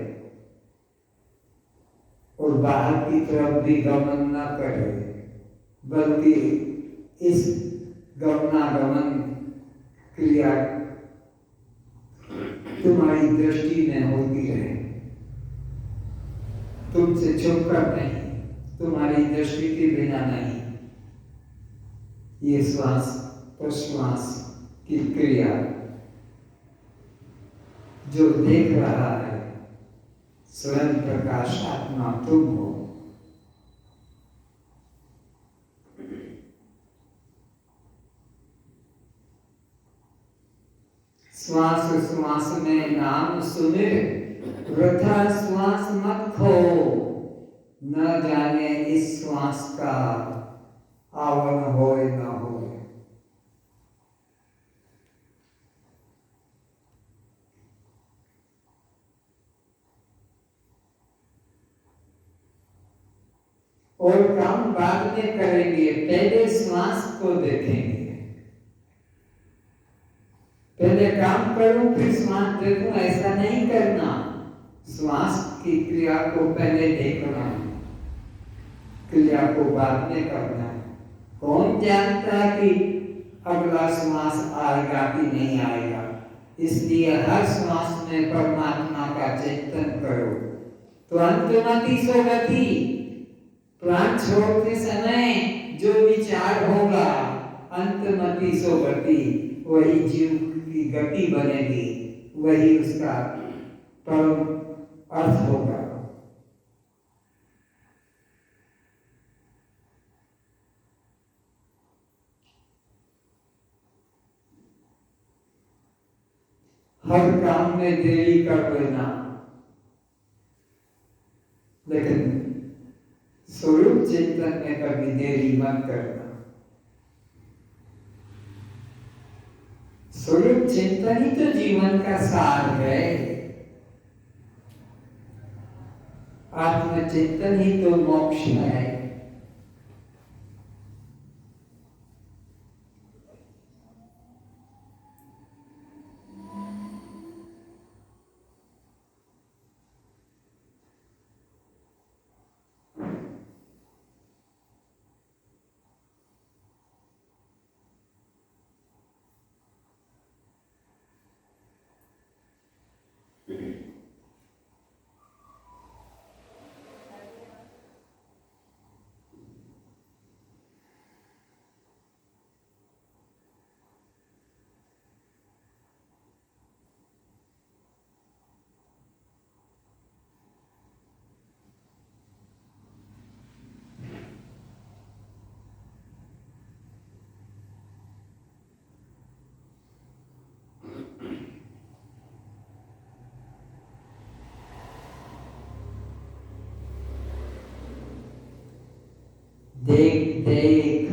और बाहर की तरफ भी गमन न करे, बल्कि इस गमनागमन क्रिया तुम्हारी दृष्टि में होती रहे, तुमसे छुपकर नहीं, तुम्हारी दृष्टि के बिना नहीं। ये श्वास प्रश्वास की क्रिया जो देख रहा है स्वयं प्रकाश आत्मा तुम हो। श्वास श्वास में नाम सुने, वृथा श्वास मत खो, न जाने इस श्वास का आवन होए न होए। और काम बाद में करेंगे, पहले श्वास को देखेंगे। पहले काम करूं फिर श्वास देखूं, ऐसा नहीं करना। श्वास की क्रिया को पहले देखना, क्रिया को बाद में करना। कौन जानता है कि अगला श्वास आएगा कि नहीं आएगा? इसलिए हर श्वास में परमात्मा का चिंतन करो, तो अंतमति सोगति, प्राण छोड़ते समय जो विचार होगा अंतमति सोगति, वही जीव की गति बनेगी, वही उसका परम अर्थ होगा। हर काम में देरी कर लेना, लेकिन स्वरूप चिंतन में कभी देरी मत करना। स्वरूप चिंतन ही तो जीवन का सार है, आत्मचिंतन ही तो मोक्ष है। देख देख,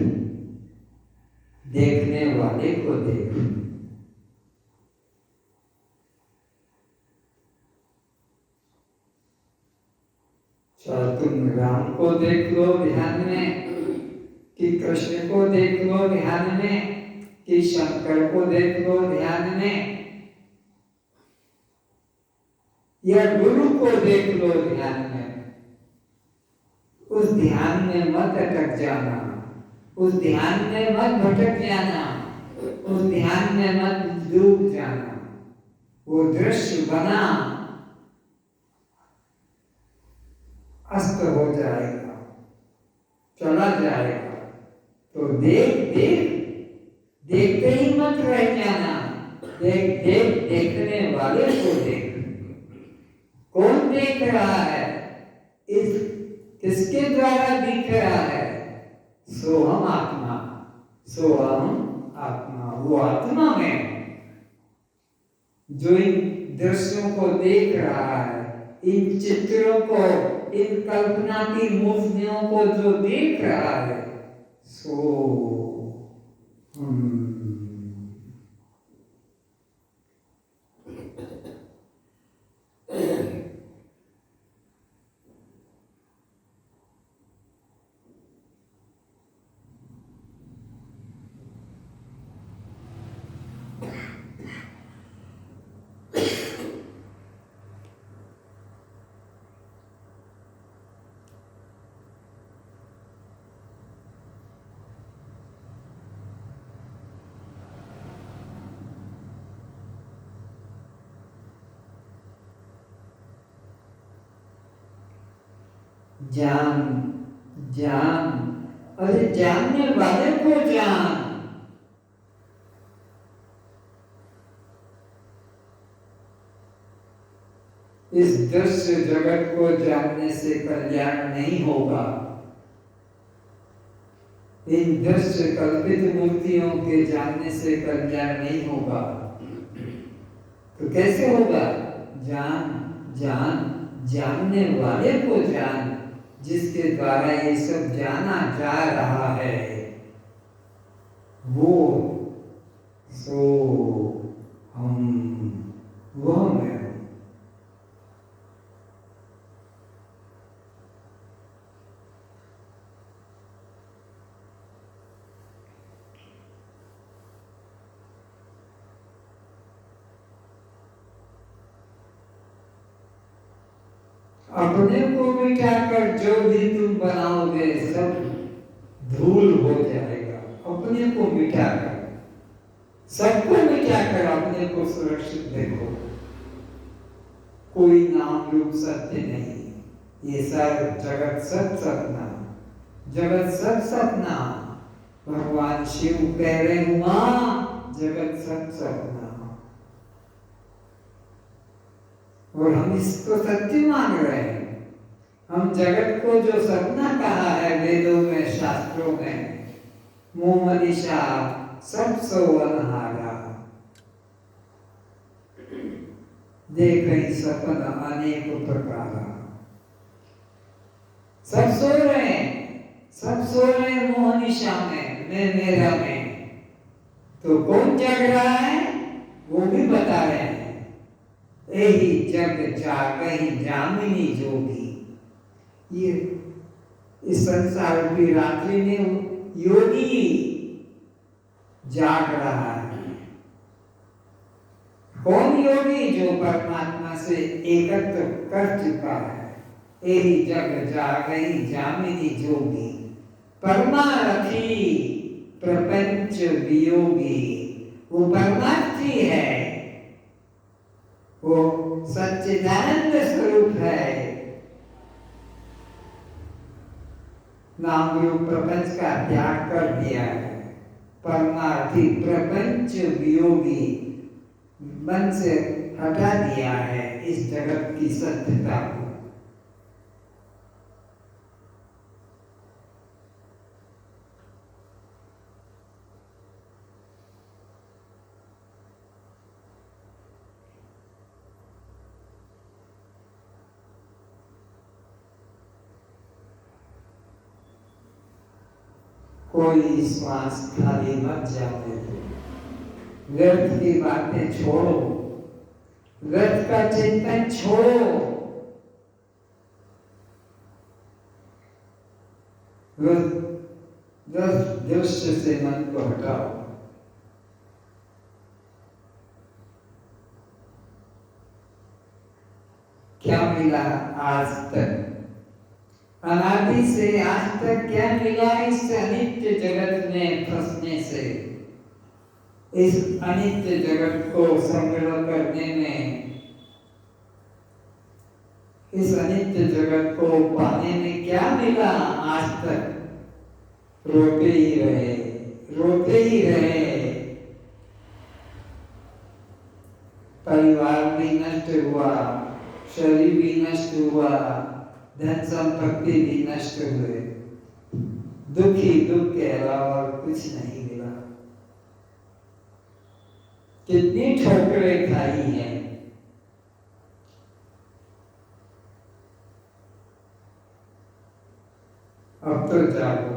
देखने वाले को देख। चाहे तुम राम को देख लो ध्यान में, कि कृष्ण को देख लो ध्यान में, कि शंकर को देख लो ध्यान में, या गुरु को देख लो ध्यान में, उस ध्यान में मत अटक जाना, उस ध्यान में मत भटक जाना, उस ध्यान में मत डूब जाना। वो दृश्य बना अस्त हो जाएगा, चला जाएगा। तो देख देख, देखते ही मत रह जाना। देख देख, देखने वाले को देख। कौन देख रहा है? इस किसके द्वारा दिख रहा है? सोहम आत्मा, सोहम आत्मा। वो आत्मा में जो इन दृश्यों को देख रहा है, इन चित्रों को, इन कल्पना की मूर्तियों को जो देख रहा है, सो जान जान, अरे जानने वाले को जान। इस दृश्य जगत को जानने से कल्याण नहीं होगा। इन दृश्य कल्पित मूर्तियों के जानने से कल्याण नहीं होगा। तो कैसे होगा? जान जान, जानने वाले को जान, जिसके द्वारा ये सब जाना जा रहा है, वो सो वो मैं हूं। अपने को मिटाकर जो भी तुम बनाओगे सब धूल हो जाएगा। अपने को मिटाकर, सबको मिटाकर अपने को सुरक्षित देखो। कोई नाम रूप सत्य नहीं। ये सब जगत सब सपना, जगत सब सपना। भगवान शिव कह रहे हुआ, जगत सब सपना। और हम इसको सत्य मान रहे हैं। हम जगत को जो सपना कहा है वेदों में, शास्त्रों में, मुंह मनीषा सब सोवनहारा, देख सपन अनेक प्रकार। सब सो रहे हैं, सब सो रहे हैं मोहनिशा में, मैं मेरा में। तो कौन जग रहा है? वो भी बता रहे हैं। यही जग जागहि जामिनी जोगी। ये इस संसार की रात्रि में योगी जाग रहा है। कौन योगी? जो परमात्मा से एकत्र कर चुका है। यही जग जागहि जामिनी जोगी, परमार्थी प्रपंच वियोगी। वो परमार्थी है, वो सच्चिदानंद स्वरूप है। नाम रूप प्रपंच का त्याग कर दिया है। परमार्थी प्रपंच वियोगी, मन से हटा दिया है इस जगत की सत्यता को। कोई श्वास खाली मत जाने दो। व्यर्थ की बातें छोड़ो, व्यर्थ का चिंतन छोड़ो। व्यर्थ दृश्य से मन को हटाओ। क्या मिला आज तक? अनादि से आज तक क्या मिला इस अनित्य जगत में फंसने से? इस अनित्य जगत को संग्रह करने में, इस अनित्य जगत को पाने में क्या मिला आज तक? रोते ही रहे, रोते ही रहे। परिवार भी नष्ट हुआ, शरीर भी नष्ट हुआ, धन संपत्ति भी नष्ट हुए। दुख ही दुख के अलावा कुछ नहीं मिला। कितनी ठोकरें खाई हैं। अब तो जागो।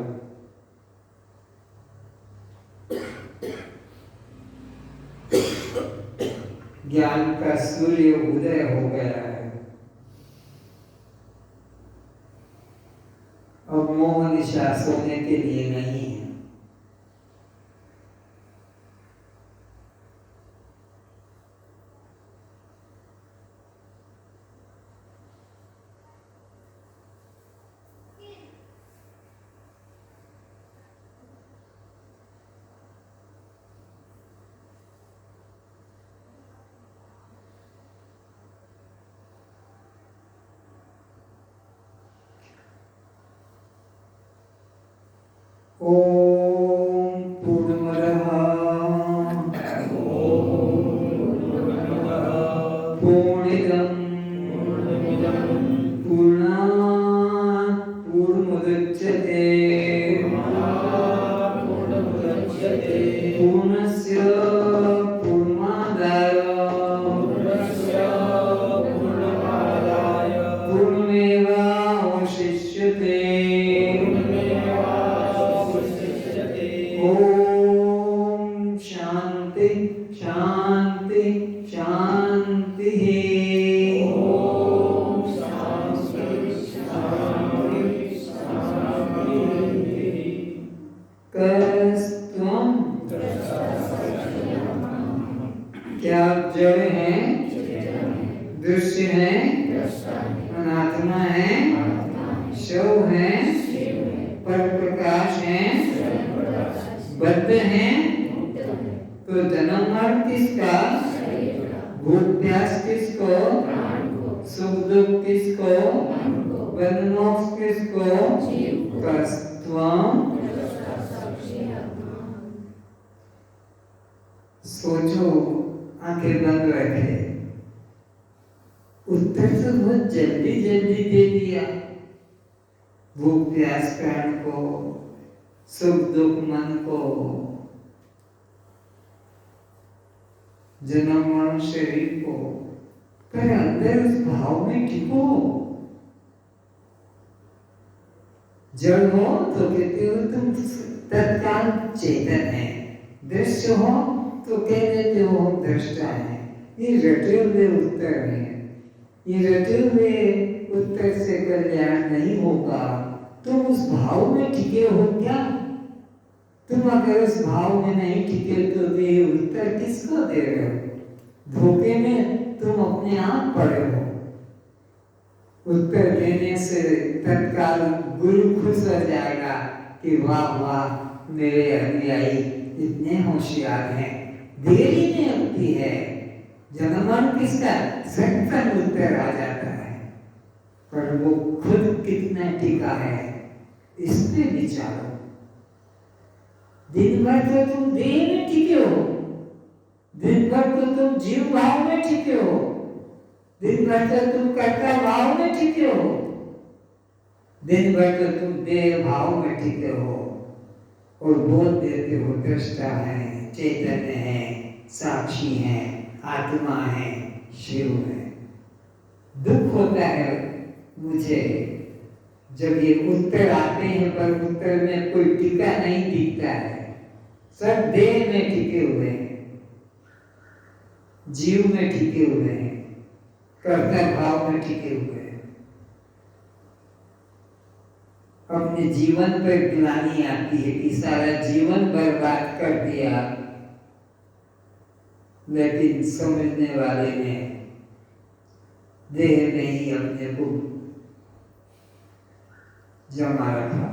ज्ञान का सूर्य उदय हो गया है। अब मोह निशा सोने के लिए नहीं है। ओम पूर्णमदः पूर्णमिदं पूर्णात् पूर्णमुदच्यते पूर्णस्य पूर्णमादाय पूर्णमेवावशिष्यते। ओम शांति शांति शांति। ओम शांति शांति शांति। कस्त्वं क्या जड़ है, दृश्य है, अनात्मा है, शव है, पर प्रकाश है, बद्ध है। तो जन्म मरण किसका? भूख प्यास किसको? सुख दुख किसको? बंध मोक्ष किसको? कस्त्वं। सोचो, आंखें बंद रखे। उत्तर तो बहुत जल्दी जल्दी दे दिया। भूख प्यास प्राण को, सुख दुख मन को, जन्म मरण शरीर को। पर अंदर उस भाव में टिको। जड़ हो तो कहते हो तुम तत्काल चेतन है, दृश्य हो तो कह देते हो हम दृष्टा है। ये रटे हुए उत्तर है। ये रटे हुए उत्तर से कल्याण नहीं होगा। तुम उस भाव में टिके हो क्या? तुम अगर उस भाव में नहीं टिके तो ये उत्तर किसको दे रहे हो? धोखे में तुम अपने आप पड़े हो। उत्तर देने से तत्काल गुरु खुश हो जाएगा कि वाह वाह मेरे अनुयायी इतने होशियार हैं। देरी नहीं होती है। जन्म मरण किसका? सटन उत्तर आ जाता है। पर वो खुद कितना टिका है इस पे विचारो। दिन भर तो तुम देह में टिके हो, दिन भर तो तुम जीव भाव में टिके हो, दिन भर तो तुम कर्ता भाव में टिके हो, दिन भर तो तुम देह भाव में टिके हो और बोल देते हो दृष्टा है, चैतन्य है, साक्षी है, आत्मा है, शिव है। दुख होता है मुझे जब ये उत्तर आते हैं पर उत्तर में कोई टीका नहीं दिखता है, सब देह में टिके हुए हैं, जीव में टिके हुए हैं, कर्ता भाव में टिके हुए हैं। अपने जीवन पर ग्लानि आती है कि सारा जीवन बर्बाद कर दिया, लेकिन समझने वाले ने देह में ही अपने को जमा रखा।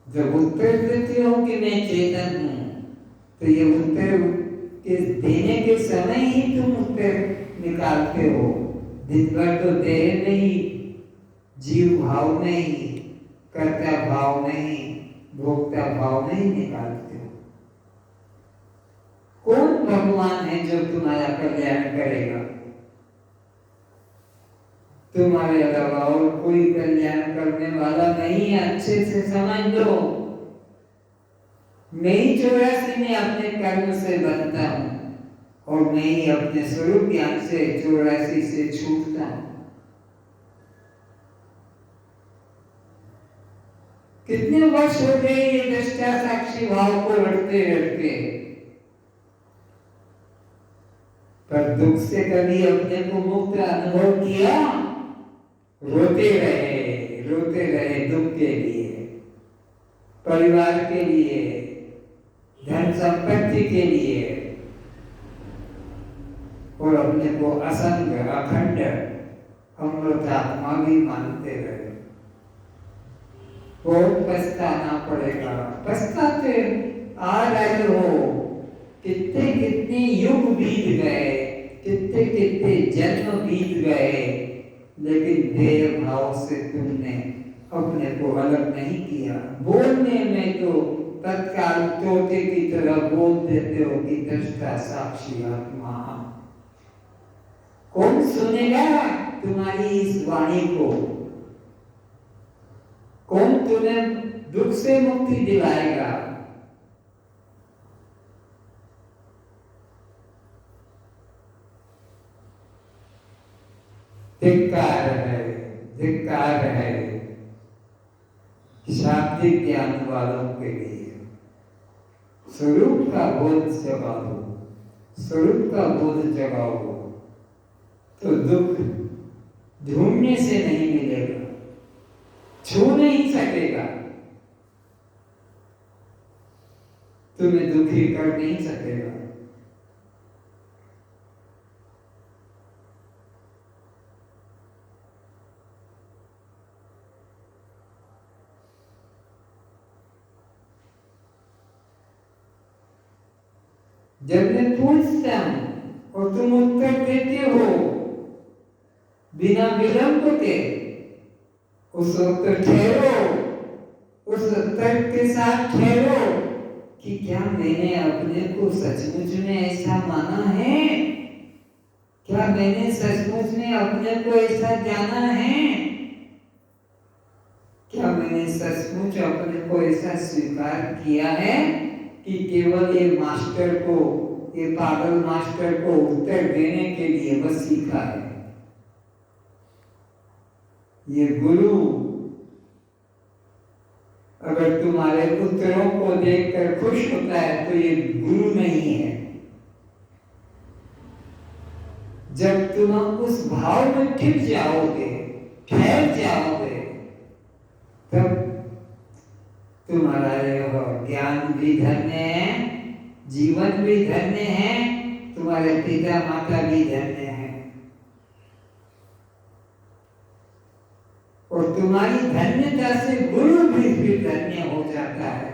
जब उत्तर देते हो कि मैं चेतन हूं, तो ये उत्तर के देने के समय ही तुम उत्तर निकालते हो। दिन भर तो देह में ही, जीव भाव में ही, कर्ता भाव में ही, भोक्ता भाव में ही निकालते हो। कौन भगवान है जो तुम्हारा कल्याण करेगा? तुम्हारे अलावा और कोई कल्याण करने वाला नहीं है। अच्छे से समझ लो, मैं ही 84 में अपने कर्म से बनता हूं और मैं ही अपने स्वरूप ज्ञान से 84 से छूटता हूं। कितने वर्ष हो गए ये दृष्टा साक्षी भाव को रटते रटते, पर दुख से कभी अपने को मुक्त अनुभव किया? रोते रहे दुख के लिए, परिवार के लिए, धन संपत्ति के लिए, और अपने को असंग अखंड अमृतात्मा भी मानते रहे। बहुत पछताना पड़ेगा। पछताते आ रहे हो, कितने कितने युग बीत गए, कितने कितने जन्म बीत गए, लेकिन देह भाव से तुमने अपने को अलग नहीं किया। बोलने में तो तत्काल तोते की तरह बोल देते हो कि दृष्टा साक्षी आत्मा। कौन सुनेगा तुम्हारी इस वाणी को? कौन तुम्हें दुख से मुक्ति दिलाएगा? धिक्कार है शाब्दिक ज्ञान वालों के लिए। स्वरूप का बोध जगाओ, स्वरूप का बोध जगाओ तो दुख ढूंढने से नहीं मिलेगा, छू नहीं सकेगा, तुम्हें दुखी कर नहीं सकेगा। जब मैं पूछता हूं और तुम उत्तर देते हो बिना विलंब के, उस उत्तर ठहरो, उस उत्तर के साथ ठहरो कि क्या मैंने अपने को सचमुच में ऐसा माना है? क्या मैंने सचमुच में अपने को ऐसा जाना है? क्या मैंने सचमुच अपने को ऐसा स्वीकार किया है कि केवल ये मास्टर को, ये पागल मास्टर को उत्तर देने के लिए बस सीखा है? ये गुरु अगर तुम्हारे उत्तरों को देखकर खुश होता है तो ये गुरु नहीं है। जब तुम उस भाव में टिक जाओगे, ठहर जाओगे, तब तुम्हारा यह ज्ञान भी धन्य है, जीवन भी धन्य है, तुम्हारे पिता माता भी धन्य है, और तुम्हारी धन्यता से गुरु भी फिर धन्य हो जाता है।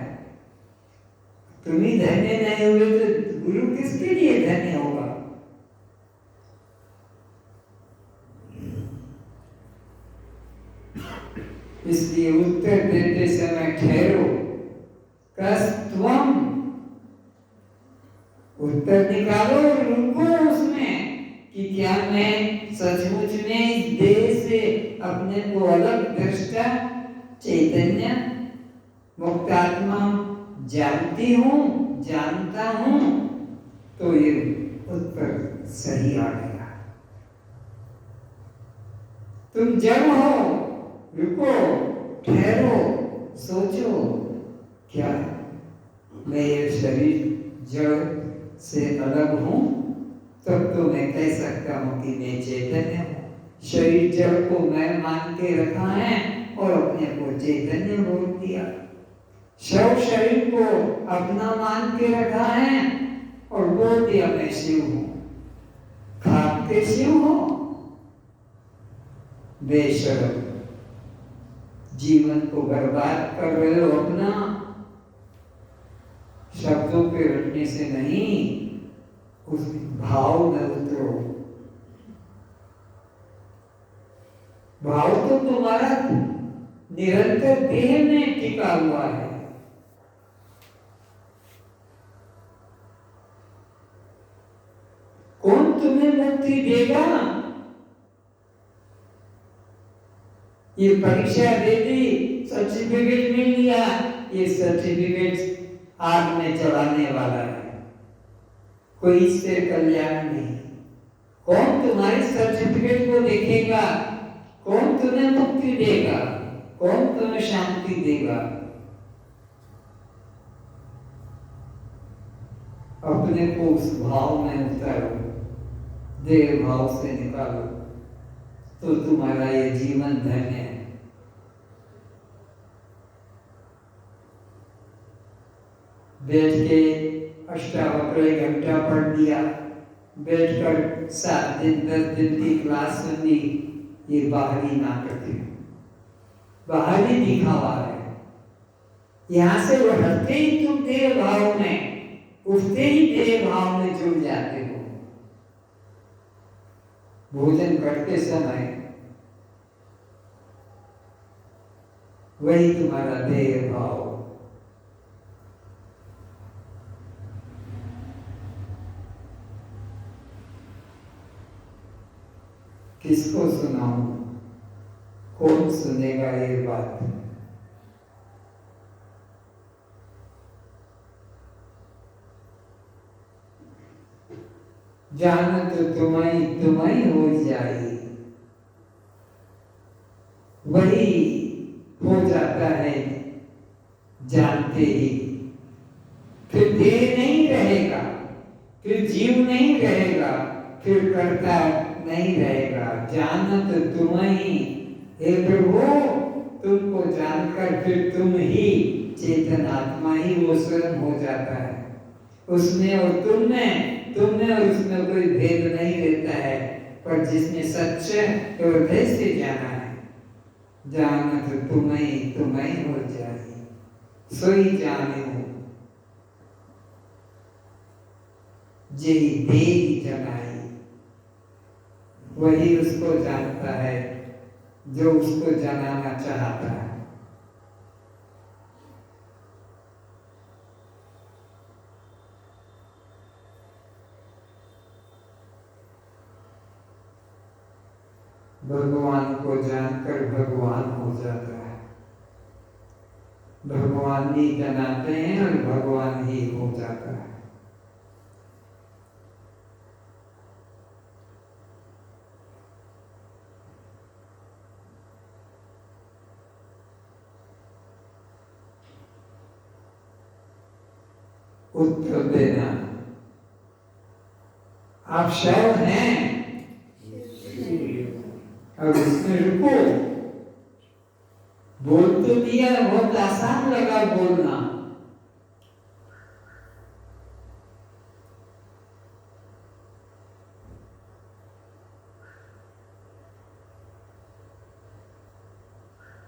तुम ही धन्य नहीं हुए तो गुरु किसके लिए धन्य होगा? इसलिए उत्तर देते समय ठहरो, कस्तवम, उत्तर निकालो, रुको उसमें कि क्या मैं सचमुच में इस देह से अपने को अलग दृष्टा चैतन्य मुक्तात्मा जानती हूँ, जानता हूँ? तो ये उत्तर सही आ गया। तुम जड़ हो, रुको, ठहरो, सोचो, क्या मैं ये शरीर जड़ से अलग हूं? तब तो मैं कह सकता हूं कि मैं चैतन्य हूं। शरीर जड़ को मैं मान के रखा है और अपने को चैतन्य बोल दिया। शव शरीर को अपना मान के रखा है और बोल दिया मैं शिव हूं। खाक के शिव हो? बेशर्म, जीवन को बर्बाद कर रहे हो अपना। शब्दों पे रटने से नहीं, उस भाव में उतरो। भाव तो तुम्हारा निरंतर देह में टिका हुआ है। कौन तुम्हें मुक्ति देगा? ये परीक्षा दे दी, सर्टिफिकेट मिल लिया, ये सर्टिफिकेट आग में चढ़ाने वाला है, कोई इससे कल्याण नहीं। कौन तुम्हारे सर्टिफिकेट को देखेगा? कौन तुम्हें मुक्ति देगा? कौन तुम्हें शांति देगा? अपने को उस भाव में उतारो, देह भाव से निकालो, तो तुम्हारा ये जीवन धन्य है। बैठ के अष्टावक्र 1 घंटा पढ़ लिया, बैठकर 7 दिन 10 दिन की क्लास सुन ली, ये बाहरी नाटक है, बाहरी दिखावा है। यहाँ से उठते ही तुम देह भाव में, उठते ही देह भाव में जुड़ जाते हो। भोजन करते समय वही तुम्हारा देह भाव। किसको सुनाऊं? कौन सुनेगा ये बात? जानत तुम्हारी तुम्हारी हो जाए, वही हो जाता है जानते ही। फिर देह नहीं रहेगा, फिर जीव नहीं रहेगा, फिर कर्ता नहीं रहेगा। जानत तुम्हारी, हे प्रभु, तुमको जानकर फिर तुम ही चेतन आत्मा ही वो स्वयं हो जाता है। उसमें और तुम में और उसमें कोई भेद नहीं रहता है। पर जिसने सच्चे हृदय से जाना है, जानत तुम्हें हो जाए, सोई जाने हो जेहि देहि जनाई। वही उसको जानता है जो उसको जनाना चाहता है। भगवान को जानकर भगवान हो जाता है। भगवान ही जनाते हैं और भगवान ही हो जाता है। उत्तर देना, आप शव हैं, अब इसमें रुको। बोल तो दिया, बहुत आसान लगा बोलना।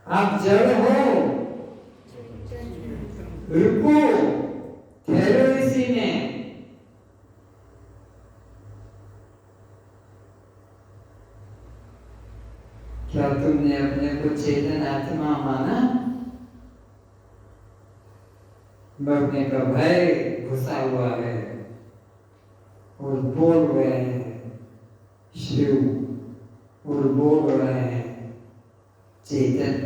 आप जड़ हो, रुको, ठहरो इसी में। क्या तुमने अपने को चेतन आत्मा माना? मरने का भय घुसा हुआ है और बोल रहे हैं शिव, और बोल रहे हैं चेतन।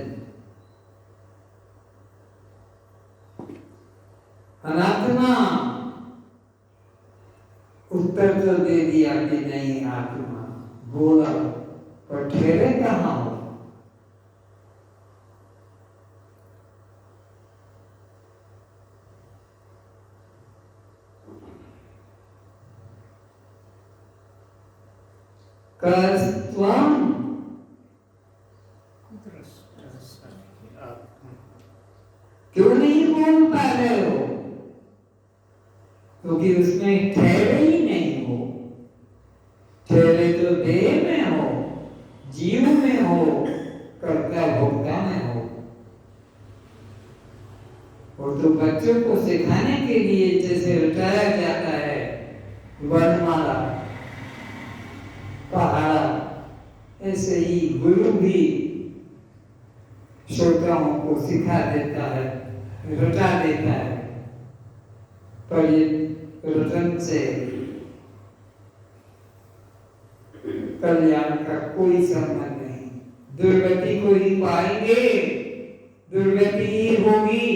अनात्मा उत्तर तो दे दिया कि नहीं आत्मा, बोला, पर ठहरे कहाँ हो? कस्त्वं क्यों नहीं बोल पा रहे हो? क्योंकि उसमें ठहरे ही नहीं हो। ठहरे तो देह में हो, जीव में हो, कर्ता भोक्ता में हो। और तो बच्चों को सिखाने के लिए जैसे रटाया जाता है वर्णमाला पहाड़ा, ऐसे ही गुरु भी श्रोताओं को सिखा देता है, रटा देता है। पर ये रटन से कल्याण का कोई संबंध नहीं। दुर्गति को ही पाएंगे, दुर्गति ही होगी।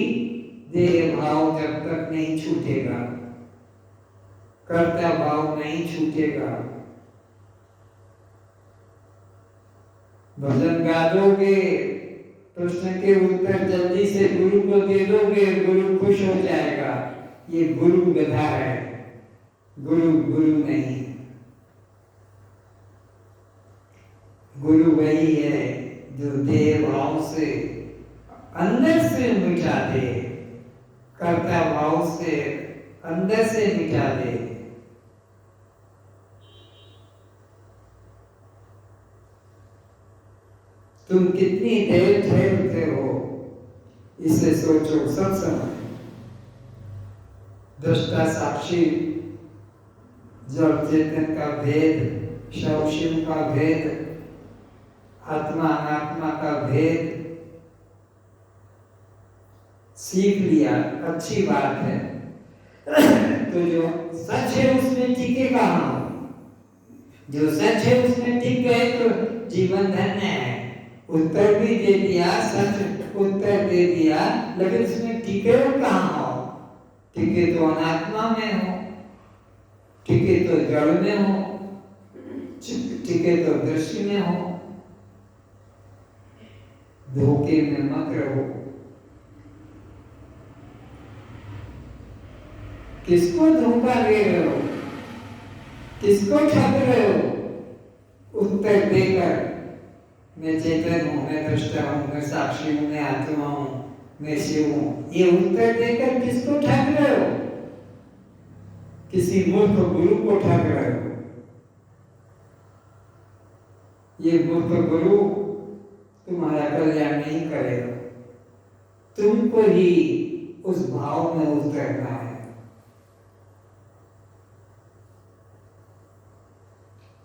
देह भाव जब तक नहीं छूटेगा, कर्ता भाव नहीं छूटेगा। भजन गा दोगे, प्रश्न के उत्तर जल्दी से गुरु को दे दोगे, गुरु खुश हो जाएगा। ये गुरु गधा है, गुरु गुरु नहीं। गुरु वही है जो देह भाव से अंदर से मिटा दे, कर्ता भाव से अंदर से मिटा दे। तुम कितनी देर ठहरते हो, इसे सोचो सब समय। दृष्टा साक्षी, जड़ चेतन का भेद, शव शिव का भेद, आत्मा अनात्मा का भेद सीख लिया, अच्छी बात है। तो जो सच है उसमें टिके कहाँ? जो सच है उसमें टिक गए तो जीवन धन्य है। उत्तर भी दे दिया, सच उत्तर दे दिया, लेकिन उसमें टिके कहाँ हो? टिके तो अनात्मा में हो, टिके तो जड़ में हो, टिके तो दृश्य में हो। धोखे में मत रहो। किसको धोखा दे रहे हो? किसको ठग रहे हो? उत्तर देकर मैं चेतन हूँ, मैं दृष्टा हूँ, मैं साक्षी हूँ, मैं आत्मा हूँ, मैं शिव हूँ, ये उत्तर देकर किसको ठग रहे हो? किसी मूर्ख गुरु को ठग रहे हो। ये मूर्ख गुरु तुम्हारा कल्याण नहीं करेगा, तुमको ही उस भाव में उतरना है।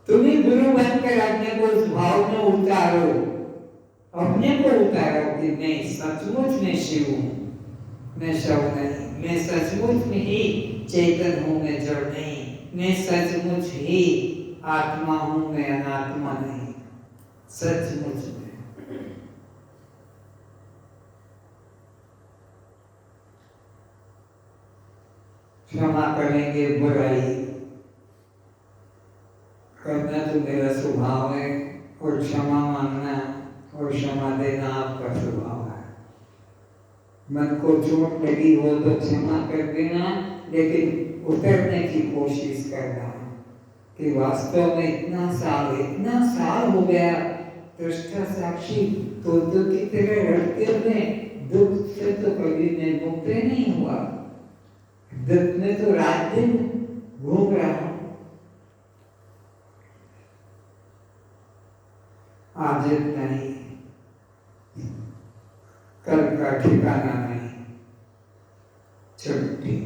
तुम ही गुरु बनकर अपने को उस भाव में उतारो, अपने को उतारो कि मैं सचमुच में शिव हूँ, मैं शव नहीं, मैं सचमुच में ही चेतन हूँ, मैं जड़ नहीं, मैं सचमुच ही आत्मा हूँ, मैं अनात्मा नहीं, सचमुच में। क्षमा करेंगे बुराई, करना तो मेरा स्वभाव है, और क्षमा मांगना और क्षमा देना आपका स्वभाव है। मन को चोट लगी हो तो क्षमा कर देना, लेकिन उतरने की कोशिश करना कि वास्तव में इतना साल हो गया दृष्टा साक्षी तो दुख की तरह रटते हुए, दुख से तो कभी मैं मुक्त नहीं हुआ, दुख में तो रात दिन घूम रहा हूं। आज नहीं, कल का ठिकाना नहीं, छुट्टी।